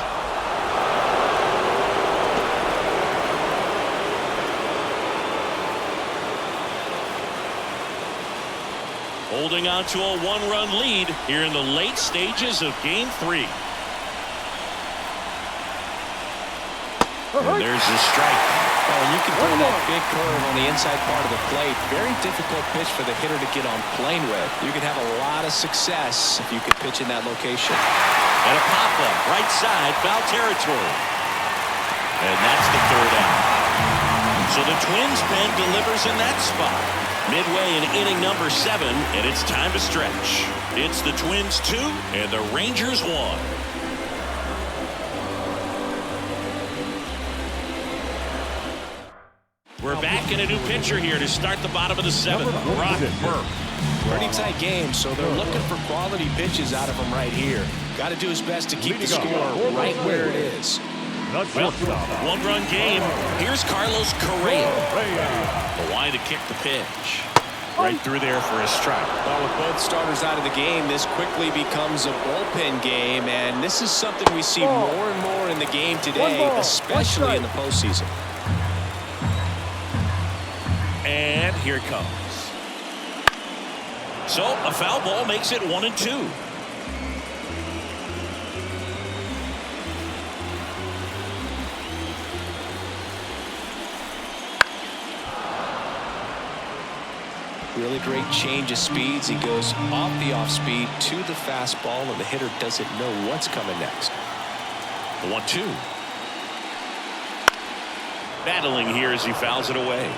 Holding on to a 1-run lead here in the late stages of Game 3. And there's the strike. Oh, and you can throw that big curve on the inside part of the plate. Very difficult pitch for the hitter to get on plane with. You can have a lot of success if you can pitch in that location. And a pop-up, right side, foul territory. And that's the 3rd out. So the Twins pen delivers in that spot. Midway in inning number 7, and it's time to stretch. It's the Twins 2 and the Rangers 1. We're back in a new pitcher here to start the bottom of the 7th. Brock Burke. Pretty tight game, so they're looking for quality pitches out of him right here. Got to do his best to keep the score right where it is. Well, 1-run game. Here's Carlos Correa. The line to kick the pitch. Right through there for a strike. Well, with both starters out of the game, this quickly becomes a bullpen game, and this is something we see more and more in the game today, especially in the postseason. And here it comes. So a foul ball makes it 1-2. Really great change of speeds. He goes off the off-speed to the fastball, and the hitter doesn't know what's coming next. The 1-2. Battling here as he fouls it away.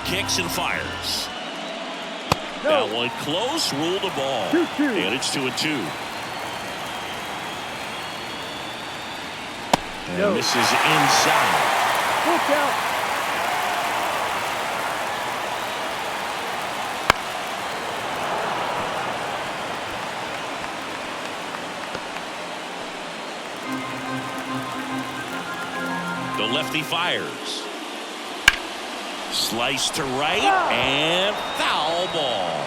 Kicks and fires. No. That one close, ruled the ball. 2-2. And it's 2-2. And No. this is inside. Full count. The lefty fires. Slice to right and foul ball.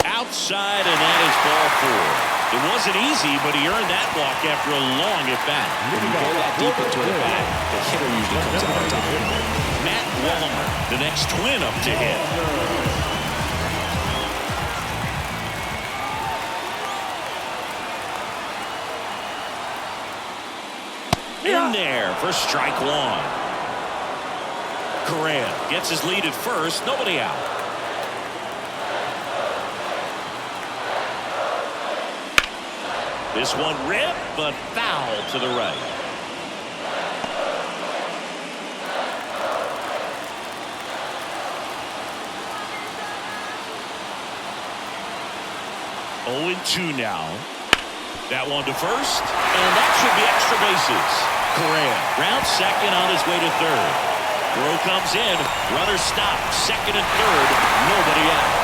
Outside, and that is ball 4. It wasn't easy, but he earned that walk after a long at bat. When you go that deep into a bat, the hitter usually comes out on top. Matt Wallner, the next twin up to hit. In there for strike 1. Correa gets his lead at first, nobody out. This one ripped, but foul to the right. Oh, 2 now. That one to first, and that should be extra bases. Correa rounds second on his way to third. Throw comes in, runner stopped, second and third, nobody out.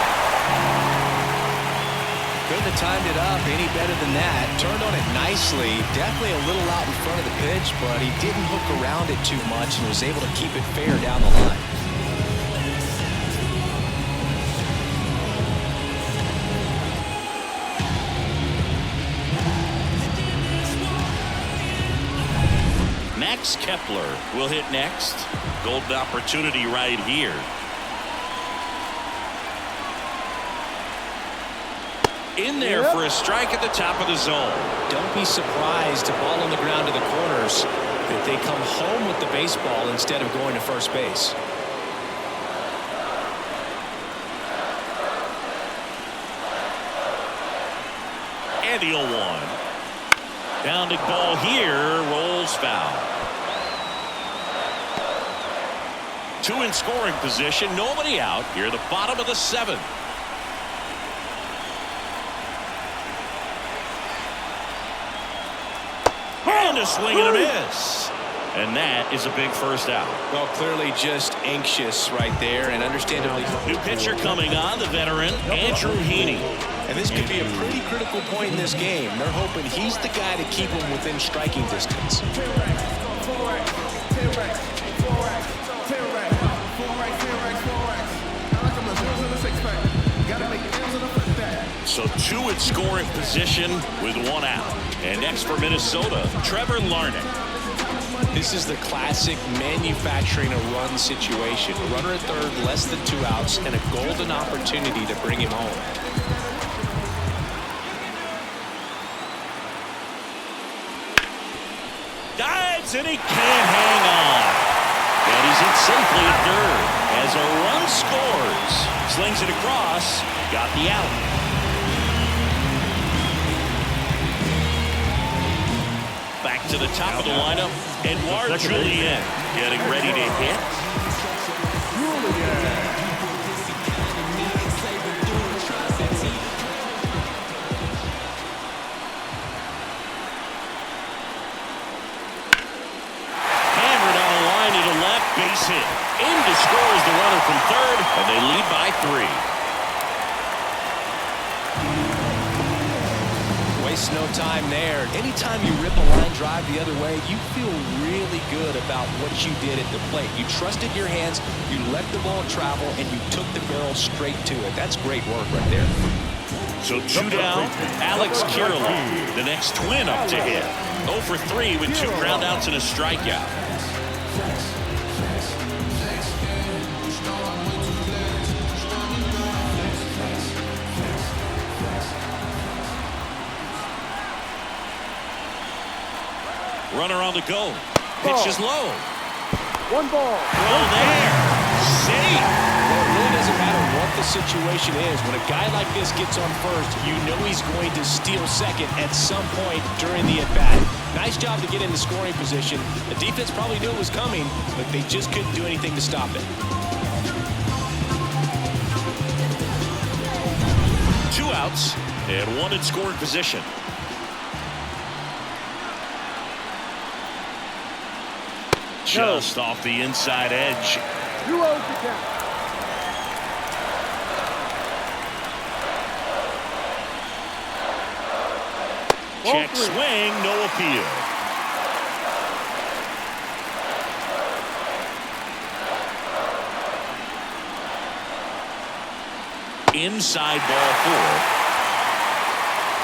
Couldn't have timed it up any better than that. Turned on it nicely. Definitely a little out in front of the pitch, but he didn't hook around it too much and was able to keep it fair down the line. Max Kepler will hit next. Golden opportunity right here. In there for a strike at the top of the zone. Don't be surprised to ball on the ground to the corners that they come home with the baseball instead of going to first base. And the 0-1. Bounding ball here, rolls foul. 2 in scoring position, nobody out. Here, the bottom of the 7th. And a swing and a miss. And that is a big first out. Well, clearly just anxious right there, and understandably. New pitcher coming on, the veteran, Andrew Heaney. And this could be a pretty critical point in this game. They're hoping he's the guy to keep them within striking distance. So 2 in scoring position with 1 out. And next for Minnesota, Trevor Larnach. This is the classic manufacturing a run situation. A runner at third, less than 2 outs, and a golden opportunity to bring him home. Dives, and he can't hang on. And he's in safely at third as a run scores. Slings it across, got the out. Back to the top of the lineup, Edouard Julien getting ready to hit. Hammered on a line to the left, base hit. In to score is the runner from third, and they lead by 3. Waste no time there. Anytime you rip a line drive the other way, you feel really good about what you did at the plate. You trusted your hands, you let the ball travel, and you took the barrel straight to it. That's great work right there. So 2 down, Alex Kirilloff, the next twin up to hit. 0 for 3 with 2 groundouts and a strikeout. on the go. Pitch is low. 1 ball. Well, there. Safe. Well, it really doesn't matter what the situation is. When a guy like this gets on first, you know he's going to steal second at some point during the at-bat. Nice job to get into scoring position. The defense probably knew it was coming, but they just couldn't do anything to stop it. 2 outs and 1 in scoring position. Just off the inside edge. 2-0 to count. Check swing, no appeal. Inside ball 4.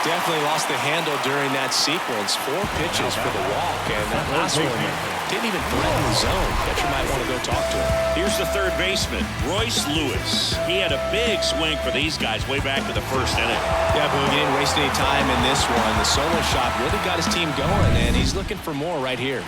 Definitely lost the handle during that sequence. 4 pitches for the walk, and that last one didn't even threaten the zone. Catcher might want to go talk to him. Here's the third baseman, Royce Lewis. He had a big swing for these guys way back to the first inning. Yeah, but he didn't waste any time in this one. The solo shot really got his team going, and he's looking for more right here.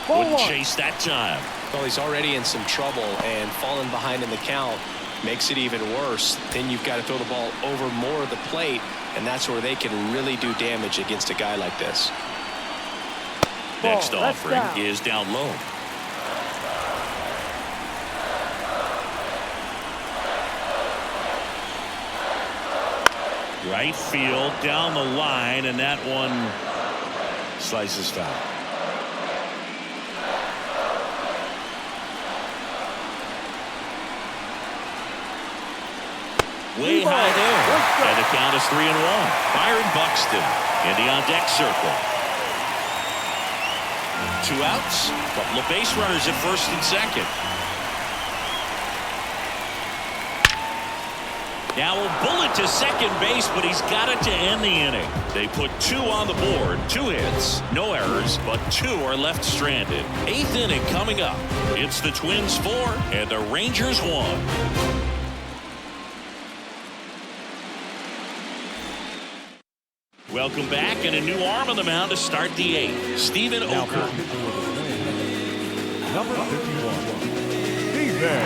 Wouldn't chase that time. Well, he's already in some trouble, and falling behind in the count makes it even worse. Then you've got to throw the ball over more of the plate, and that's where they can really do damage against a guy like this. Next offering is down low. Right field, down the line, and that one slices foul. Way high there. And the count is 3-1. Byron Buxton in the on-deck circle. 2 outs. Couple of base runners at first and second. Now a bullet to second base, but he's got it to end the inning. They put 2 on the board. 2 hits, no errors, but 2 are left stranded. 8th inning coming up. It's the Twins 4 and the Rangers 1. Welcome back, and a new arm on the mound to start the 8th. Steven Oker. Number 51. Steven.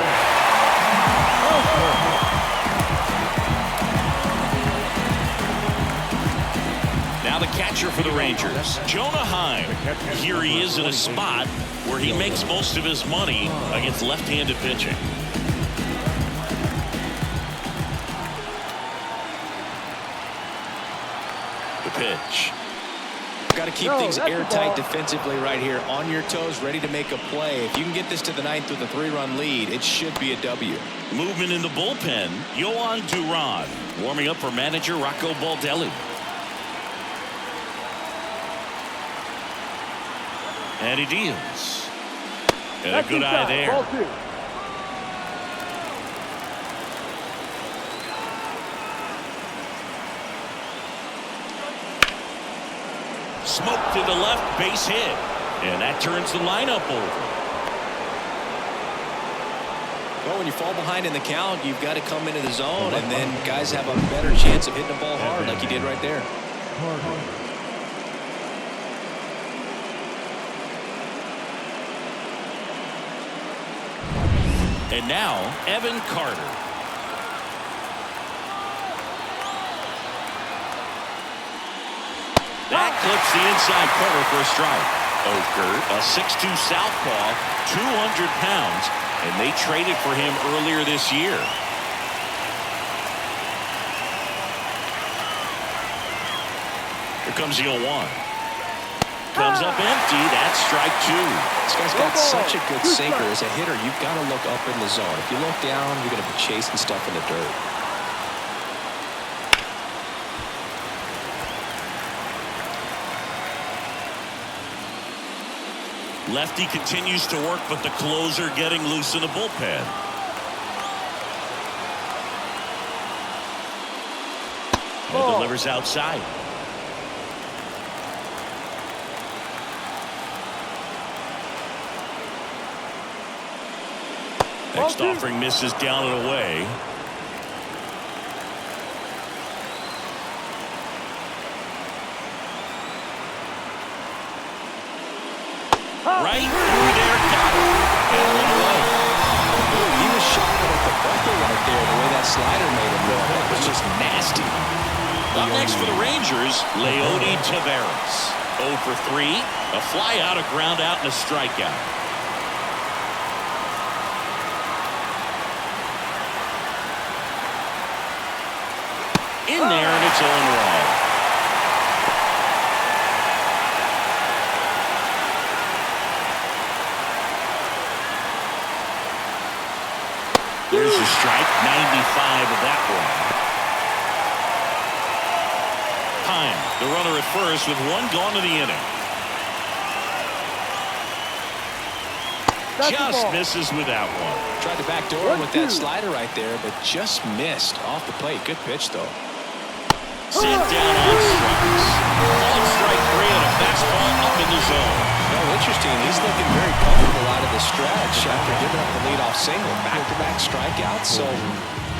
Now the catcher for the Rangers, Jonah Heim. Here he is in a spot where he makes most of his money against left-handed pitching. Pitch. Got to keep things airtight defensively right here, on your toes, ready to make a play. If you can get this to the 9th with a 3-run lead, it should be a W. Movement in the bullpen, Yohan Duran warming up for manager Rocco Baldelli. And he deals. And a good eye there. Ball 2. Smoked to the left, base hit. And that turns the lineup over. Well, when you fall behind in the count, you've got to come into the zone, and then guys have a better chance of hitting the ball hard like he did right there. And now, Evan Carter. That clips the inside corner for a strike. Oker, a 6'2 southpaw, 200 pounds, and they traded for him earlier this year. Here comes the 0-1. Comes up empty. That's strike 2. This guy's got such a good sinker. As a hitter, you've got to look up in the zone. If you look down, you're going to be chasing stuff in the dirt. Lefty continues to work, but the closer getting loose in the bullpen. And delivers outside. Next offering misses down and away. Right through there, got it. And one away. He was shot at the bucket right there, the way that slider made him look. That was just nasty. Up next for the Rangers, Leody Taveras. 0 for 3, a fly out, a ground out, and a strikeout. In there, and it's 0-1. There's a strike, 95 of that one. Time, the runner at first with one gone in the inning. Just misses with that one. Tried to backdoor him with that slider right there, but just missed off the plate. Good pitch, though. Sent down on strikes. On strike 3 and a fastball up in the zone. Well, interesting. He's looking very comfortable out of the stretch after giving up the leadoff single. Back-to-back strikeouts, so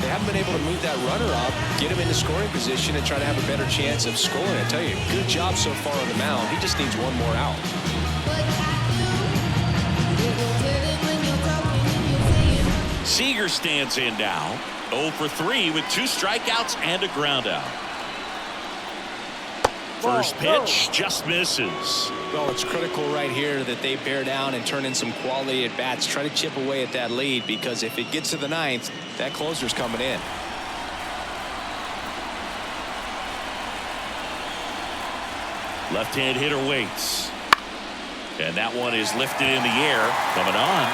they haven't been able to move that runner up, get him into scoring position, and try to have a better chance of scoring. I tell you, good job so far on the mound. He just needs one more out. Seager stands in now. 0 for 3 with 2 strikeouts and a ground out. First pitch just misses. Well, it's critical right here that they bear down and turn in some quality at bats. Try to chip away at that lead, because if it gets to the 9th, that closer's coming in. Left-hand hitter waits. And that one is lifted in the air. Coming on.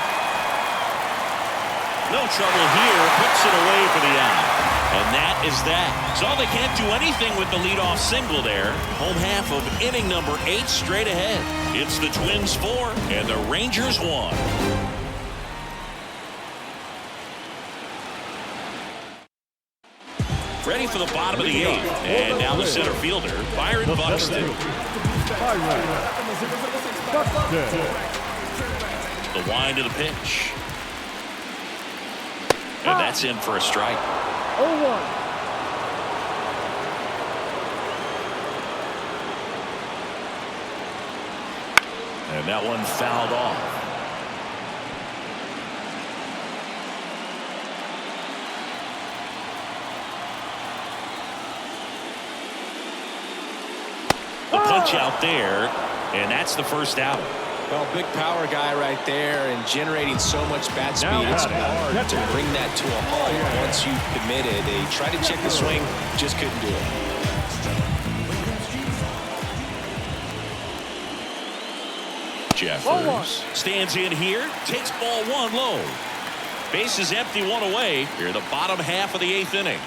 No trouble here. Puts it away for the out. And that is that. So they can't do anything with the leadoff single there. Home half of inning number 8 straight ahead. It's the Twins 4 and the Rangers 1. Ready for the bottom of the 8th. And now the center fielder, Byron Buxton. The wind of the pitch. And that's in for a strike. 0-1. And that one fouled off. The punch out there, and that's the first out. Well, big power guy right there, and generating so much bat speed. It's hard to bring that to a halt once you've committed. They tried to check the swing, just couldn't do it. Jeffers stands in here, takes ball 1 low. Base is empty, 1 away. Here, the bottom half of the 8th inning.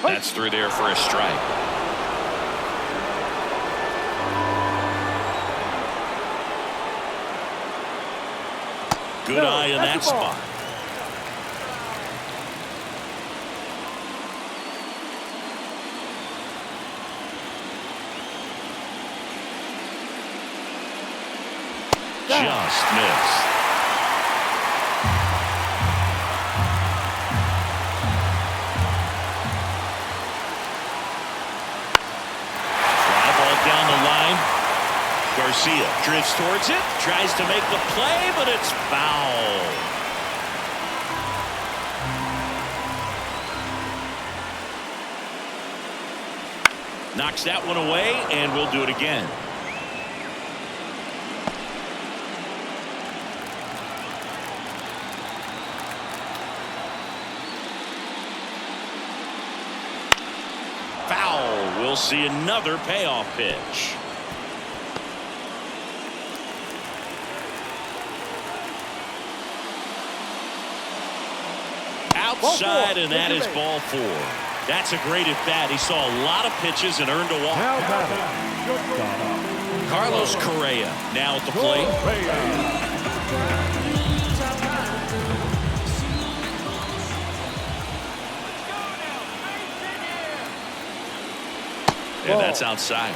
That's through there for a strike. Good eye in that spot. Just missed. Fly ball down the line. Garcia drifts towards it, tries to make the play, but it's foul. Knocks that one away, and we'll do it again. Foul. We'll see another payoff pitch. Outside, and that is ball 4. That's a great at bat. He saw a lot of pitches and earned a walk. Carlos Correa now at the plate. And that's outside.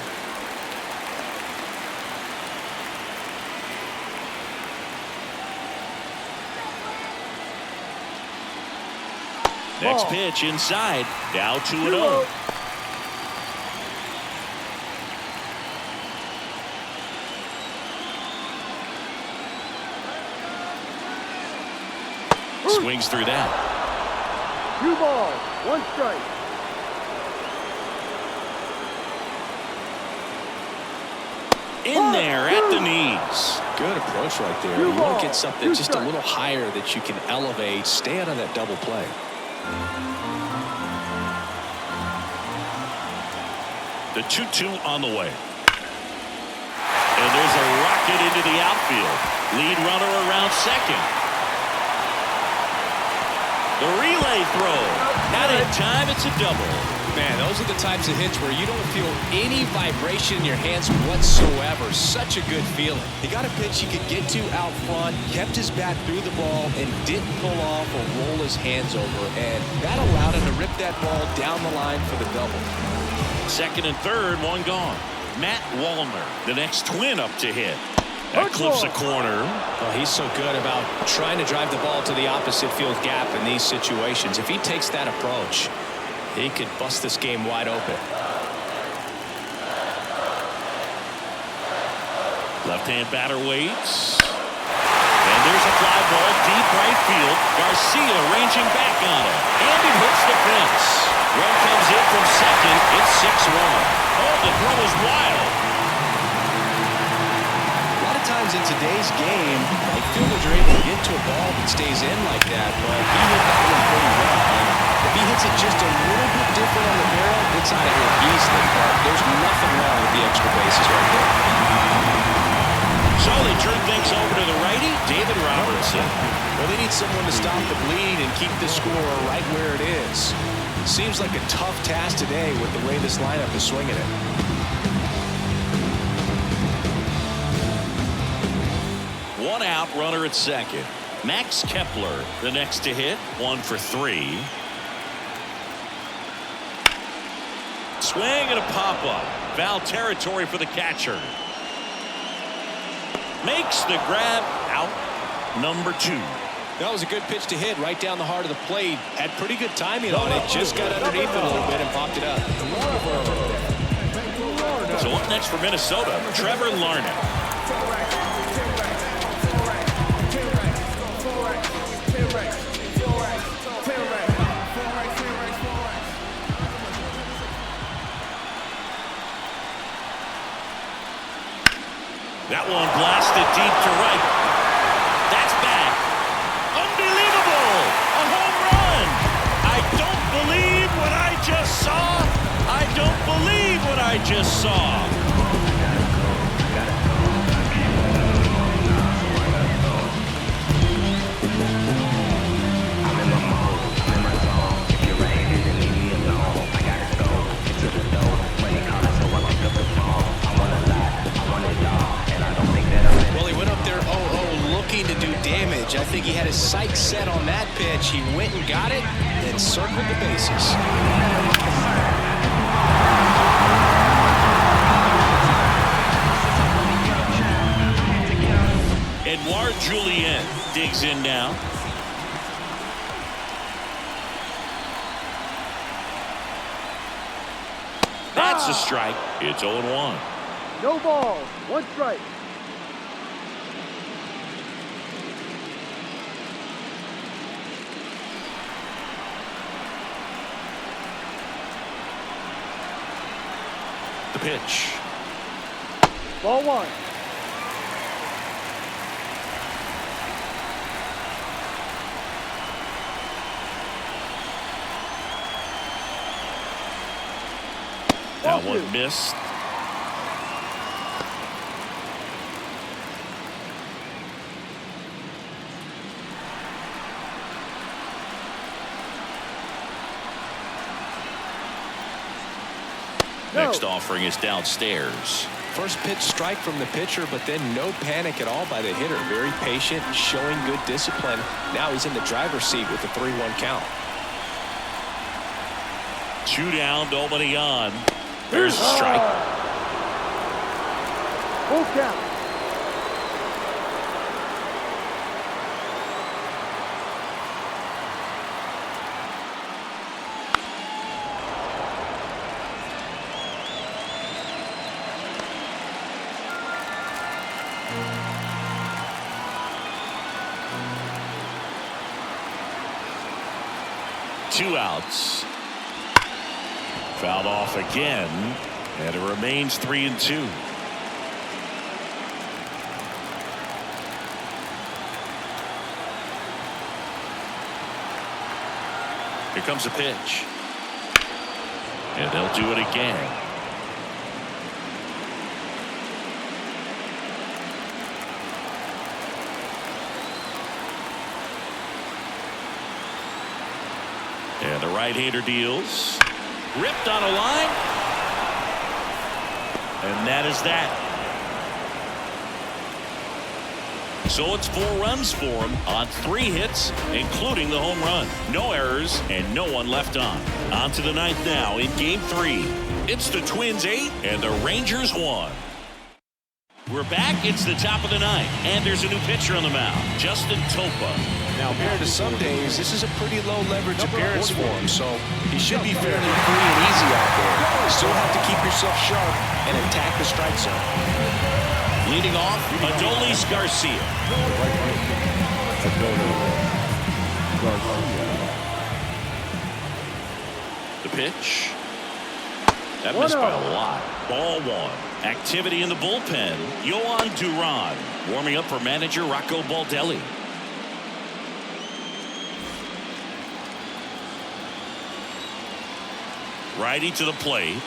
Next pitch inside. Now 2-0. Swings through that. 2 balls, 1 strike. In there at the knees. Good approach right there. You want to get something just a little higher that you can elevate. Stay out of that double play. The 2-2 on the way. And there's a rocket into the outfield. Lead runner around second. The relay throw. Not in time, it's a double. Man, those are the types of hits where you don't feel any vibration in your hands whatsoever. Such a good feeling. He got a pitch he could get to out front, kept his bat through the ball, and didn't pull off or roll his hands over. And that allowed him to rip that ball down the line for the double. Second and third, 1 gone. Matt Wallner, the next twin up to hit. That clips a corner. Well, he's so good about trying to drive the ball to the opposite field gap in these situations. If he takes that approach, he could bust this game wide open. Left-hand batter waits. And there's a fly ball deep right field. Garcia ranging back on it. And it hits the fence. Run comes in from second. It's 6-1. Oh, the throw is wild. A lot of times in today's game, I feel that you're able to get to a ball that stays in like that, but he hit that one pretty well. If he hits it just a little bit different on the barrel, it's out of here easily, but there's nothing wrong with the extra bases right there. So they turn things over to the righty, David Robertson. Well, they need someone to stop the bleed and keep the score right where it is. Seems like a tough task today with the way this lineup is swinging it. One out, runner at second. Max Kepler, the next to hit, 1 for 3. Swing and a pop-up. Foul territory for the catcher. Makes the grab, out number 2. That was a good pitch to hit right down the heart of the plate. Had pretty good timing on it. Just got underneath it a little bit and popped it up. So up next for Minnesota, Trevor Larnach. That one blasted deep to right. That's back. Unbelievable! A home run! I don't believe what I just saw. I don't believe what I just saw. To do damage. I think he had his sights set on that pitch. He went and got it and circled the bases. Edouard Julien digs in now. That's a strike. It's 0-1. No balls, 1 strike. The pitch. Ball 1. That one missed. Next offering is downstairs. First pitch strike from the pitcher, but then no panic at all by the hitter. Very patient, showing good discipline. Now he's in the driver's seat with the 3-1 count. 2 down, nobody on. There's a strike. Full count. 2 outs. Fouled off again, and it remains 3-2. Here comes a pitch. And they'll do it again. And the right-hander deals. Ripped on a line. And that is that. So it's 4 runs for him on 3 hits, including the home run. No errors and no one left on. On to the 9th now in Game 3. It's the Twins 8 and the Rangers 1. We're back. It's the top of the 9th, and there's a new pitcher on the mound, Justin Topa. Now, compared to some days, this is a pretty low leverage appearance for him, so he should be fairly free and easy out there. You still have to keep yourself sharp and attack the strike zone. Leading off, Adolis Garcia. The pitch. That missed by a lot. Ball 1. Activity in the bullpen. Yohan Duran warming up for manager Rocco Baldelli. Righty to the plate.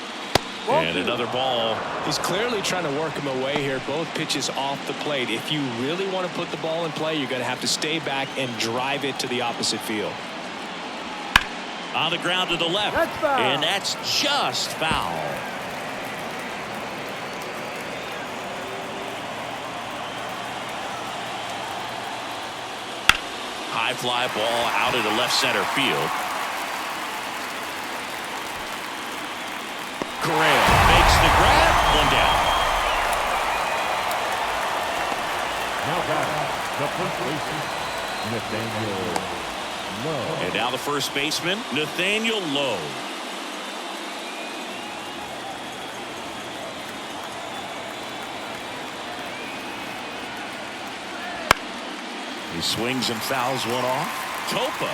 And another ball. He's clearly trying to work him away here. Both pitches off the plate. If you really want to put the ball in play, you're going to have to stay back and drive it to the opposite field. On the ground to the left. That's foul. And that's just foul. High fly ball out into left center field. Guerrero makes the grab. 1 down. Now back, the first baseman, Nathaniel Lowe. And now the first baseman, Nathaniel Lowe. He swings and fouls one off. Topa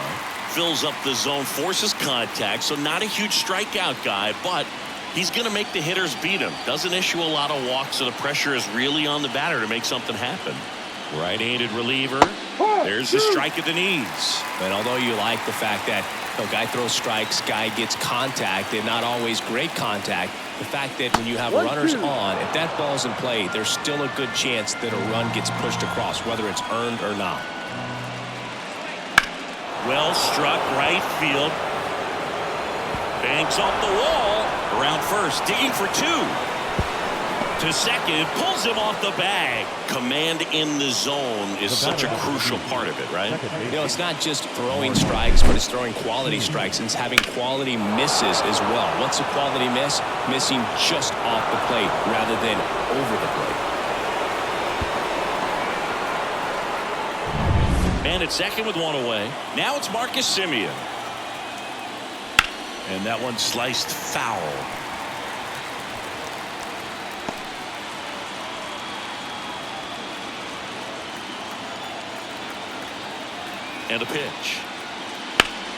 fills up the zone, forces contact, so not a huge strikeout guy, but he's going to make the hitters beat him. Doesn't issue a lot of walks, so the pressure is really on the batter to make something happen. Right-handed reliever. There's the strike at the knees. And although you like the fact that guy throws strikes, guy gets contact, and not always great contact, the fact that when you have runners on, if that ball's in play, there's still a good chance that a run gets pushed across, whether it's earned or not. Well struck, right field. Banks off the wall. Around first, digging for 2. To second, pulls him off the bag. Command in the zone is such a crucial part of it, right? You know, it's not just throwing strikes, but it's throwing quality strikes, and it's having quality misses as well. What's a quality miss? Missing just off the plate rather than over the plate. Man at second with 1 away. Now it's Marcus Semien. And that one sliced foul. And a pitch.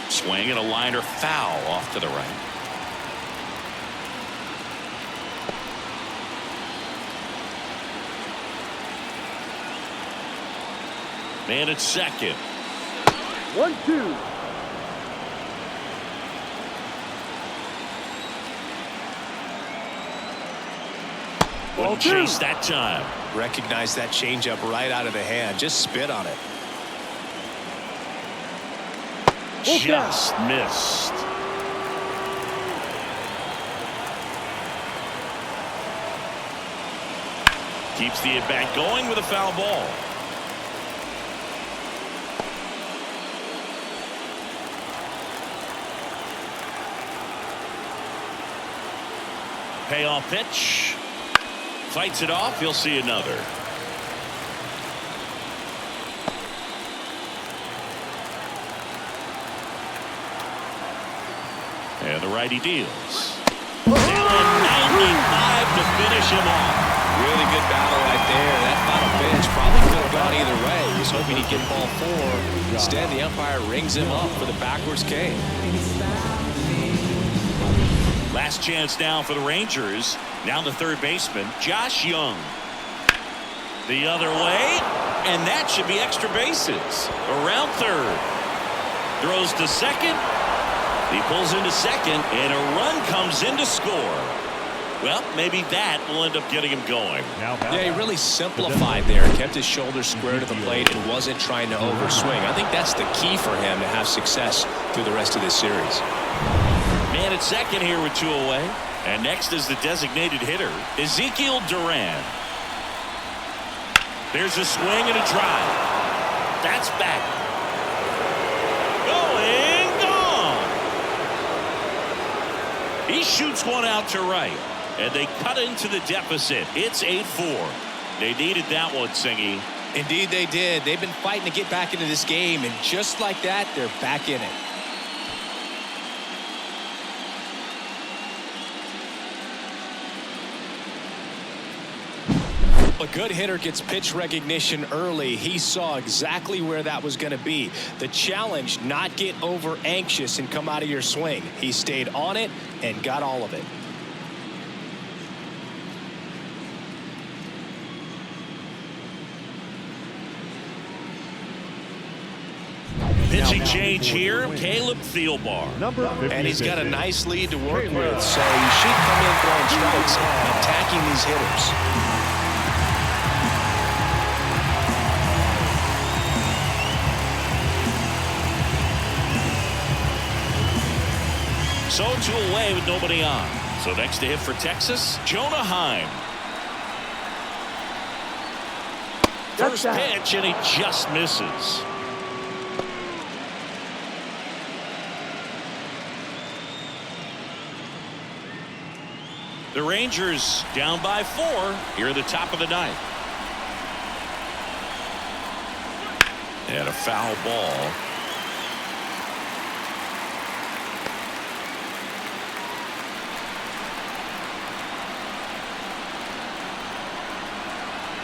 Swing and a liner foul off to the right. Man at second. 1-2. Wouldn't chase that time. Recognize that changeup right out of the hand. Just spit on it. Just missed. Keeps the at-bat going with a foul ball. Payoff pitch. Fights it off. He'll see another. And the righty deals. Down 95 to finish him off. Really good battle right there. That final pitch probably could have gone either way. He was hoping he'd get ball 4. Instead, the umpire rings him up for the backwards K. Last chance now for the Rangers. Now the third baseman, Josh Young. The other way, and that should be extra bases. Around third. Throws to second. He pulls into second, and a run comes in to score. Well, maybe that will end up getting him going. Yeah, he really simplified there. Kept his shoulders square to the plate and wasn't trying to overswing. I think that's the key for him to have success through the rest of this series. Man at second here with 2 away. And next is the designated hitter, Ezekiel Duran. There's a swing and a drive. That's back. Going, gone. He shoots one out to right. And they cut into the deficit. It's 8-4. They needed that one, Singy. Indeed they did. They've been fighting to get back into this game, and just like that, they're back in it. A good hitter gets pitch recognition early. He saw exactly where that was going to be. The challenge, not get over anxious and come out of your swing. He stayed on it and got all of it. Pitching change here, Caleb Thielbar. And he's got a nice lead to work with, so he should come in throwing strikes, attacking these hitters. So 2 away with nobody on. So next to hit for Texas, Jonah Heim. First pitch, and he just misses. The Rangers down by 4 here at the top of the 9th. And a foul ball.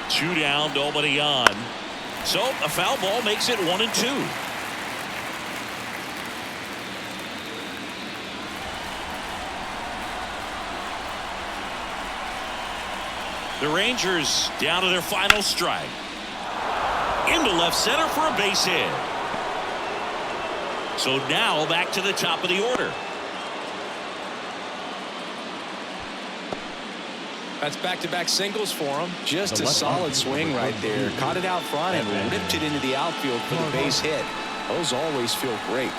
Two down, nobody on. So a foul ball makes it 1-2. The Rangers down to their final strike. Into left center for a base hit. So now back to the top of the order. That's back-to-back singles for him. Just a solid swing right there. Caught it out front and ripped it into the outfield for the base hit. Those always feel great.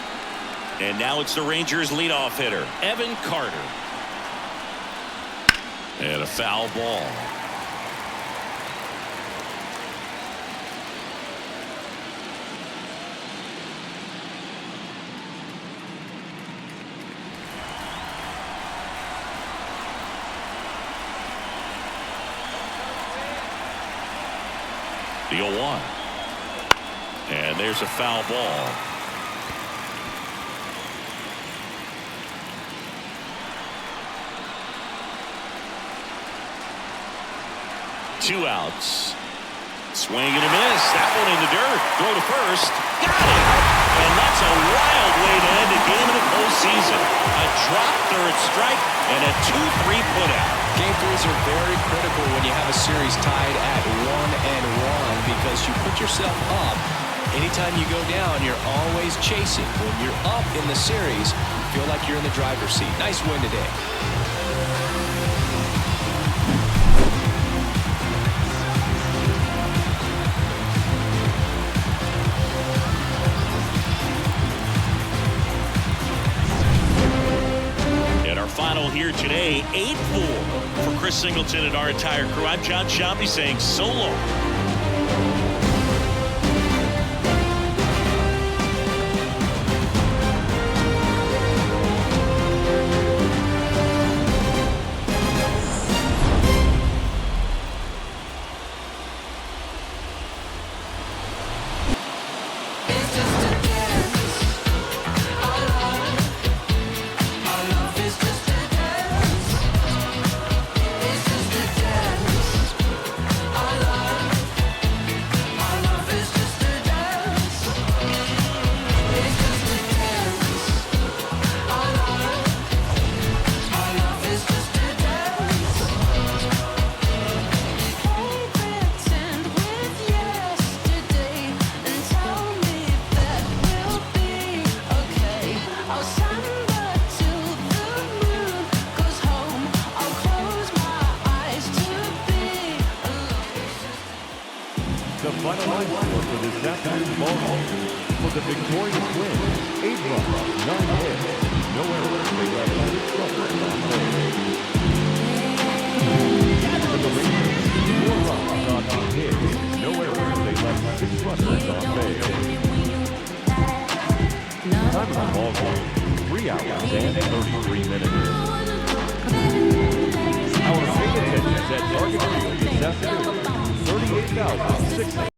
And now it's the Rangers leadoff hitter, Evan Carter. And a foul ball. The 0-1. And there's a foul ball. Two outs. Swing and a miss. That one in the dirt. Throw to first. Got it. And that's a wild way to end a game in the postseason. A drop third strike and a 2-3 putout. Game 3s are very critical when you have a series tied at 1-1 because you put yourself up. Anytime you go down, you're always chasing. When you're up in the series, you feel like you're in the driver's seat. Nice win today. Final here today, 8-4 for Chris Singleton and our entire crew. I'm John Sciambi saying so long. victorious win. 8 runs, 9 hits, no errors. They left 6 runners on base. To the Rangers, 4 runs on 8 hits, no errors. They left 6 runners on base. Time of the ball game, 3 hours and 33 minutes. Our pay attention at target field this afternoon, 38,600.